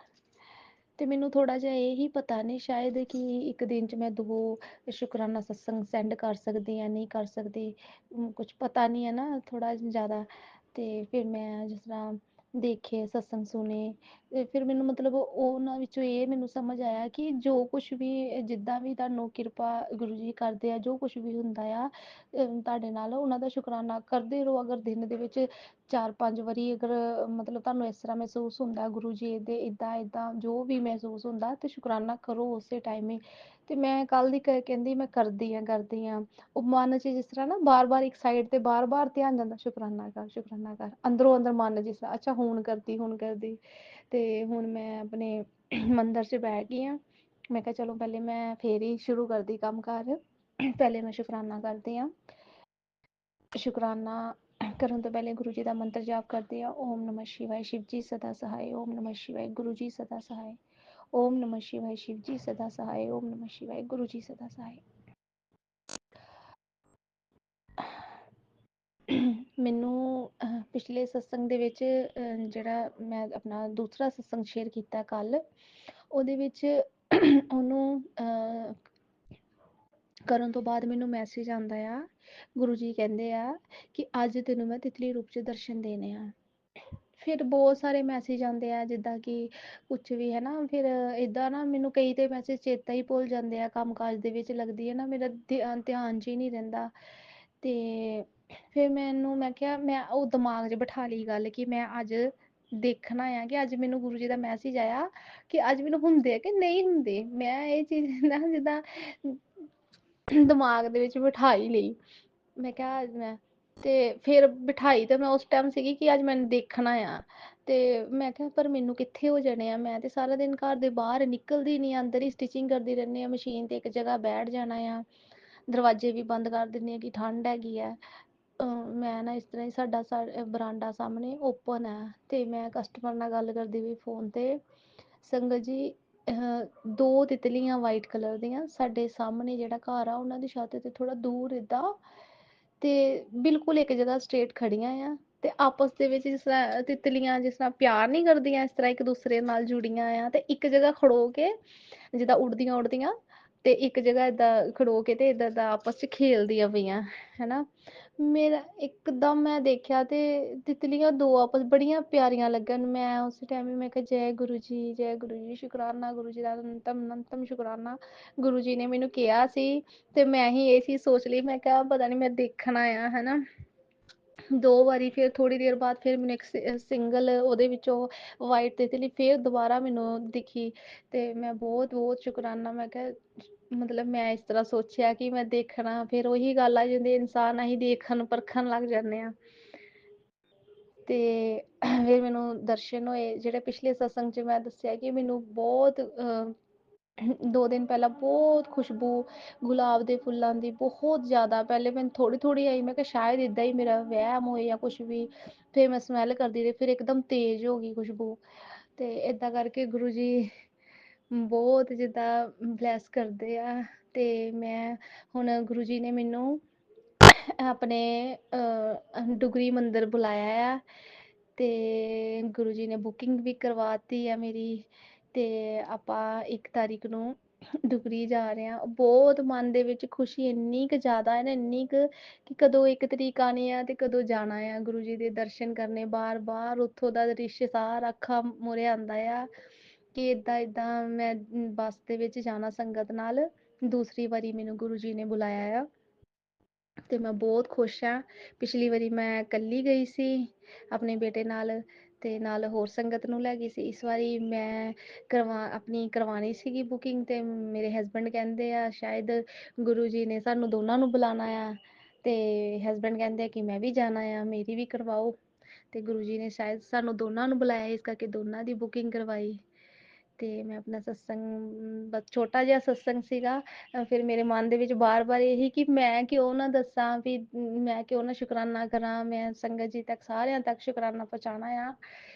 ਤੇ ਮੈਨੂੰ ਥੋੜਾ ਜਿਹਾ ਇਹ ਹੀ ਪਤਾ ਨਹੀਂ, ਸ਼ਾਇਦ ਕਿ ਇੱਕ ਦਿਨ 'ਚ ਮੈਂ 2 ਸ਼ੁਕਰਾਨਾ ਸਤਸੰਗ ਸੈਂਡ ਕਰ ਸਕਦੀ ਜਾਂ ਨਹੀਂ ਕਰ ਸਕਦੀ, ਕੁਛ ਪਤਾ ਨਹੀਂ ਹੈ ਨਾ ਥੋੜਾ ਜ਼ਿਆਦਾ। ਤੇ ਫਿਰ ਮੈਂ ਜਿਸ ਤਰ੍ਹਾਂ ਦੇਖੇ ਸਤਸੰਗ ਸੁਣੇ, ਤੇ ਫਿਰ ਮੈਨੂੰ ਮਤਲਬ ਉਹਨਾਂ ਵਿੱਚੋਂ ਇਹ ਮੈਨੂੰ ਸਮਝ ਆਇਆ ਕਿ ਜੋ ਕੁਛ ਵੀ ਜਿੱਦਾਂ ਵੀ ਤੁਹਾਨੂੰ ਕਿਰਪਾ ਗੁਰੂ ਜੀ ਕਰਦੇ ਆ, ਜੋ ਕੁਛ ਵੀ ਹੁੰਦਾ ਆ ਤੁਹਾਡੇ ਨਾਲ, ਉਹਨਾਂ ਦਾ ਸ਼ੁਕਰਾਨਾ ਕਰਦੇ ਰਹੋ। ਅਗਰ ਦਿਨ ਦੇ ਵਿੱਚ 4-5 ਵਾਰੀ ਅਗਰ ਮਤਲਬ ਤੁਹਾਨੂੰ ਇਸ ਤਰ੍ਹਾਂ ਮਹਿਸੂਸ ਹੁੰਦਾ ਗੁਰੂ ਜੀ ਦੇ ਇੱਦਾਂ ਜੋ ਵੀ ਮਹਿਸੂਸ ਹੁੰਦਾ, ਤੇ ਸ਼ੁਕਰਾਨਾ ਕਰੋ ਉਸੇ ਟਾਈਮ ਹੀ। ਤੇ ਮੈਂ ਕੱਲ ਦੀ ਕਹਿੰਦੀ ਮੈਂ ਕਰਦੀ ਆ। ਉਹ ਮਨ 'ਚ ਜਿਸ ਤਰ੍ਹਾਂ ਨਾ ਬਾਰ-ਬਾਰ ਇੱਕ ਸਾਈਡ ਤੇ ਬਾਰ-ਬਾਰ ਧਿਆਨ ਜਾਂਦਾ, ਸ਼ੁਕਰਾਨਾ ਕਰ, ਅੰਦਰੋਂ ਅੰਦਰ ਮਨ ਜਿਸ ਤਰ੍ਹਾਂ ਅੱਛਾ ਹੁਣ ਕਰਦੀ। ਤੇ ਹੁਣ ਮੈਂ ਆਪਣੇ ਮੰਦਰ 'ਚ ਬਹਿ ਗਈ ਆ। ਮੈਂ ਕਿਹਾ ਚਲੋ ਪਹਿਲੇ ਮੈਂ ਫੇਰ ਹੀ ਸ਼ੁਰੂ ਕਰਦੀ ਕੰਮ ਕਾਰ, ਪਹਿਲੇ ਮੈਂ ਸ਼ੁਕਰਾਨਾ ਕਰਦੀ ਆ। ਸ਼ੁਕਰਾਨਾ ਕਰਨ ਤੋਂ ਪਹਿਲੇ ਗੁਰੂ ਜੀ ਦਾ ਮੰਤਰ ਜਾਪ ਕਰਦੀ ਆ। ਓਮ ਨਮः शिवाय शिवजी सदा सहाय। ओम नमः शिवाय गुरुजी सदा सहाय। ओम नमः शिवाय शिवजी सदा सहाय। ओम नमः शिवाय गुरुजी सदा सहाय। ਮੈਨੂੰ ਪਿਛਲੇ ਸਤਸੰਗ ਦੇ ਵਿੱਚ ਜਿਹੜਾ ਮੈਂ ਆਪਣਾ ਦੂਸਰਾ ਸਤਸੰਗ ਸ਼ੇਅਰ ਕੀਤਾ ਕੱਲ, ਉਹਦੇ ਵਿੱਚ ਉਹਨੂੰ ਕਰਨ ਤੋਂ ਬਾਅਦ ਮੈਨੂੰ ਮੈਸੇਜ ਆਉਂਦਾ ਆ, ਗੁਰੂ ਜੀ ਕਹਿੰਦੇ ਆ ਕਿ ਅੱਜ ਤੈਨੂੰ ਮੈਂ ਤਿਤਲੀ ਰੂਪ 'ਚ ਦਰਸ਼ਨ ਦੇਣੇ ਆ। ਫਿਰ ਬਹੁਤ ਸਾਰੇ ਮੈਸੇਜ ਆਉਂਦੇ ਆ ਜਿੱਦਾਂ ਕਿ ਕੁਛ ਵੀ ਹੈ ਨਾ, ਫਿਰ ਇੱਦਾਂ ਨਾ ਮੈਨੂੰ ਕਈ ਤੇ ਮੈਸੇਜ ਚੇਤਾ ਹੀ ਭੁੱਲ ਜਾਂਦੇ ਆ, ਕੰਮ ਕਾਜ ਦੇ ਵਿੱਚ ਲੱਗਦੀ ਹੈ ਨਾ, ਮੇਰਾ ਧਿਆਨ 'ਚ ਹੀ ਨਹੀਂ ਰਹਿੰਦਾ। ਤੇ ਫਿਰ ਮੈਂ ਕਿਹਾ ਮੈਂ ਉਹ ਦਿਮਾਗ 'ਚ ਬਿਠਾ ਲਈ ਗੱਲ ਕਿ ਮੈਂ ਅੱਜ ਦੇਖਣਾ ਆ ਕਿ ਅੱਜ ਮੈਨੂੰ ਗੁਰੂ ਜੀ ਦਾ ਮੈਸੇਜ ਆਇਆ ਕਿ ਅੱਜ ਮੈਨੂੰ ਹੁੰਦੇ ਆ ਕਿ ਨਹੀਂ ਹੁੰਦੇ। ਮੈਂ ਇਹ ਚੀਜ਼ ਨਾ ਜਿੱਦਾਂ ਦਿਮਾਗ ਦੇ ਵਿੱਚ ਬਿਠਾ ਹੀ ਲਈ। ਮੈਂ ਕਿਹਾ ਅੱਜ ਮੈਂ ਤੇ ਫਿਰ ਬਿਠਾਈ ਤੇ ਮੈਂ ਉਸ ਟਾਈਮ ਸੀਗੀ ਕਿ ਅੱਜ ਮੈਨੂੰ ਦੇਖਣਾ ਆ। ਤੇ ਮੈਂ ਕਿਹਾ ਪਰ ਮੈਨੂੰ ਕਿੱਥੇ ਹੋ ਜਾਣੇ ਆ, ਮੈਂ ਤੇ ਸਾਰਾ ਦਿਨ ਘਰ ਦੇ ਬਾਹਰ ਨਿਕਲਦੀ ਨਹੀਂ, ਅੰਦਰ ਹੀ ਸਟਿਚਿੰਗ ਕਰਦੀ ਰਹਿੰਦੀ ਆ, ਮਸ਼ੀਨ ਤੇ ਇੱਕ ਜਗ੍ਹਾ ਬੈਠ ਜਾਣਾ ਆ, ਦਰਵਾਜ਼ੇ ਵੀ ਬੰਦ ਕਰ ਦਿੰਦੀ ਆ ਕਿ ਠੰਡ ਹੈਗੀ ਆ। ਮੈਂ ਨਾ ਇਸ ਤਰ੍ਹਾਂ ਹੀ ਸਾਡਾ ਬਰਾਂਡਾ ਸਾਹਮਣੇ ਓਪਨ ਹੈ, ਤੇ ਮੈਂ ਕਸਟਮਰ ਨਾਲ ਗੱਲ ਕਰਦੀ ਵੀ ਫੋਨ ਤੇ, ਸੰਗਤ ਜੀ 2 ਤਿਤਲੀਆਂ ਵਾਈਟ ਕਲਰ ਦੀਆਂ ਸਾਡੇ ਸਾਹਮਣੇ ਜਿਹੜਾ ਘਰ ਆ ਉਹਨਾਂ ਦੀ ਛੱਤ ਤੇ ਥੋੜਾ ਦੂਰ ਏਦਾਂ, ਤੇ ਬਿਲਕੁਲ ਇੱਕ ਜਗ੍ਹਾ ਸਟ੍ਰੇਟ ਖੜੀਆਂ ਆ, ਤੇ ਆਪਸ ਦੇ ਵਿੱਚ ਜਿਸ ਤਰ੍ਹਾਂ ਤਿਤਲੀਆਂ ਜਿਸ ਤਰ੍ਹਾਂ ਪਿਆਰ ਨਹੀਂ ਕਰਦੀਆਂ, ਇਸ ਤਰ੍ਹਾਂ ਇੱਕ ਦੂਸਰੇ ਨਾਲ ਜੁੜੀਆਂ ਆ, ਤੇ ਇੱਕ ਜਗ੍ਹਾ ਖੜੋ ਕੇ ਜਿੱਦਾਂ ਉੱਡਦੀਆਂ ਤੇ ਇੱਕ ਜਗ੍ਹਾ ਏਦਾਂ ਖੜੋ ਕੇ ਤੇ ਏਦਾਂ ਦਾ ਆਪਸ 'ਚ ਖੇਲਦੀਆਂ ਪਈਆਂ ਹਨਾ। ਮੇਰਾ ਇੱਕਦਮ ਮੈਂ ਦੇਖਿਆ ਤੇ ਤਿਤਲੀਆਂ 2 ਆਪਸ ਬੜੀਆਂ ਪਿਆਰੀਆਂ ਲੱਗਣ। ਮੈਂ ਉਸ ਟਾਈਮ ਹੀ ਮੈਂ ਕਿਹਾ ਜੈ ਗੁਰੂ ਜੀ, ਸ਼ੁਕਰਾਨਾ ਗੁਰੂ ਜੀ ਦਾ ਅਨੰਤਮ ਸ਼ੁਕਰਾਨਾ। ਗੁਰੂ ਜੀ ਨੇ ਮੈਨੂੰ ਕਿਹਾ ਸੀ ਤੇ ਮੈਂ ਹੀ ਇਹ ਚੀਜ਼ ਸੋਚ ਲਈ, ਮੈਂ ਕਿਹਾ ਪਤਾ ਨਹੀਂ ਮੈਂ ਦੇਖਣਾ ਆ ਹਨਾ। 2 ਵਾਰੀ ਫਿਰ ਥੋੜੀ ਦੇਰ ਬਾਅਦ ਫਿਰ ਮੈਨੂੰ ਇੱਕ ਸਿੰਗਲ ਉਹਦੇ ਵਿੱਚੋਂ ਵਾਈਟ ਤਿਤਲੀ ਫਿਰ ਦੁਬਾਰਾ ਮੈਨੂੰ ਦਿਖੀ, ਤੇ ਮੈਂ ਬਹੁਤ ਬਹੁਤ ਸ਼ੁਕਰਾਨਾ। ਮੈਂ ਕਿਹਾ ਮਤਲਬ ਮੈਂ ਇਸ ਤਰ੍ਹਾਂ ਸੋਚਿਆ ਕਿ ਮੈਂ ਦੇਖਣਾ, ਫਿਰ ਉਹੀ ਗੱਲ ਆ ਜਾਂਦੀ, ਇਨਸਾਨ ਅਸੀਂ ਦੇਖਣ ਪਰਖਣ ਲੱਗ ਜਾਂਦੇ ਆ। ਤੇ ਫਿਰ ਮੈਨੂੰ ਦਰਸ਼ਨ ਹੋਏ ਜਿਹੜੇ ਪਿਛਲੇ ਸਤਸੰਗ 'ਚ ਮੈਂ ਦੱਸਿਆ ਕਿ ਮੈਨੂੰ ਬਹੁਤ 2 ਦਿਨ ਪਹਿਲਾਂ ਬਹੁਤ ਖੁਸ਼ਬੂ ਗੁਲਾਬ ਦੇ ਫੁੱਲਾਂ ਦੀ ਬਹੁਤ ਜ਼ਿਆਦਾ, ਪਹਿਲੇ ਮੈਨੂੰ ਥੋੜੀ ਆਈ, ਮੈਂ ਕਿਹਾ ਸ਼ਾਇਦ ਇੱਦਾਂ ਹੀ ਮੇਰਾ ਵਹਿਮ ਹੋਏ ਜਾਂ ਕੁਛ ਵੀ। ਫਿਰ ਮੈਂ ਸਮੈਲ ਕਰਦੀ ਰਹੀ, ਫਿਰ ਇੱਕਦਮ ਤੇਜ਼ ਹੋ ਗਈ ਖੁਸ਼ਬੂ। ਤੇ ਏਦਾਂ ਕਰਕੇ ਗੁਰੂ ਜੀ ਬਹੁਤ ਜਿੱਦਾਂ ਬਲੈਸ ਕਰਦੇ ਆ। ਤੇ ਮੈਂ ਹੁਣ ਗੁਰੂ ਜੀ ਨੇ ਮੈਨੂੰ ਆਪਣੇ ਡੁਗਰੀ ਮੰਦਿਰ ਬੁਲਾਇਆ ਆ, ਤੇ ਗੁਰੂ ਜੀ ਨੇ ਬੁਕਿੰਗ ਵੀ ਕਰਵਾਤੀ ਆ ਮੇਰੀ, ਤੇ ਆਪਾਂ 1 ਤਾਰੀਖ ਨੂੰ ਡੁਗਰੀ ਜਾ ਰਹੇ ਹਾਂ। ਬਹੁਤ ਮਨ ਦੇ ਵਿੱਚ ਖੁਸ਼ੀ ਇੰਨੀ ਕੁ ਜ਼ਿਆਦਾ ਹੈ ਨਾ, ਇੰਨੀ ਕੁ ਕਿ ਕਦੋਂ 1 ਤਰੀਕ ਆਉਣੀ ਆ ਤੇ ਕਦੋਂ ਜਾਣਾ ਆ ਗੁਰੂ ਜੀ ਦੇ ਦਰਸ਼ਨ ਕਰਨੇ। ਬਾਰ-ਬਾਰ ਉੱਥੋਂ ਦਾ ਦ੍ਰਿਸ਼ ਸਾਰਾ ਅੱਖਾਂ ਮੂਹਰੇ ਆਉਂਦਾ ਆ ਕਿ ਏਦਾਂ-ਏਦਾਂ ਮੈਂ ਬੱਸ ਦੇ ਵਿੱਚ ਜਾਣਾ ਸੰਗਤ ਨਾਲ। ਦੂਸਰੀ ਵਾਰੀ ਮੈਨੂੰ ਗੁਰੂ ਜੀ ਨੇ ਬੁਲਾਇਆ ਆ ਤੇ ਮੈਂ ਬਹੁਤ ਖੁਸ਼ ਹਾਂ। ਪਿਛਲੀ ਵਾਰੀ ਮੈਂ ਇਕੱਲੀ ਗਈ ਸੀ ਆਪਣੇ ਬੇਟੇ ਨਾਲ ਤੇ ਨਾਲ ਹੋਰ ਸੰਗਤ ਨੂੰ ਲੈ ਗਈ ਸੀ। ਇਸ ਵਾਰੀ ਮੈਂ ਆਪਣੀ ਕਰਵਾਉਣੀ ਸੀਗੀ ਬੁਕਿੰਗ ਤੇ ਮੇਰੇ ਹਸਬੈਂਡ ਕਹਿੰਦੇ ਆ ਸ਼ਾਇਦ ਗੁਰੂ ਜੀ ਨੇ ਸਾਨੂੰ ਦੋਨਾਂ ਨੂੰ ਬੁਲਾਣਾ ਆ ਤੇ ਹਸਬੈਂਡ ਕਹਿੰਦੇ ਆ ਕਿ ਮੈਂ ਵੀ ਜਾਣਾ ਆ, ਮੇਰੀ ਵੀ ਕਰਵਾਓ। ਤੇ ਗੁਰੂ ਜੀ ਨੇ ਸ਼ਾਇਦ ਸਾਨੂੰ ਦੋਨਾਂ ਨੂੰ ਬੁਲਾਇਆ, ਇਸ ਕਰਕੇ ਦੋਨਾਂ ਦੀ ਬੁਕਿੰਗ ਕਰਵਾਈ। ਤੇ ਮੈਂ ਆਪਣਾ ਸਤਸੰਗ ਬਸ ਛੋਟਾ ਜਿਹਾ ਸਤਸੰਗ ਸੀਗਾ। ਫਿਰ ਮੇਰੇ ਮਨ ਦੇ ਵਿੱਚ ਬਾਰ-ਬਾਰ ਇਹੀ ਕਿ ਮੈਂ ਕਿਉਂ ਨਾ ਦੱਸਾਂ ਵੀ ਮੈਂ ਕਿਉਂ ਨਾ ਸ਼ੁਕਰਾਨਾ ਕਰਾਂ, ਮੈਂ ਸੰਗਤ ਜੀ ਤੱਕ ਸਾਰਿਆਂ ਤੱਕ ਸ਼ੁਕਰਾਨਾ ਪਹੁੰਚਾਉਣਾ ਆ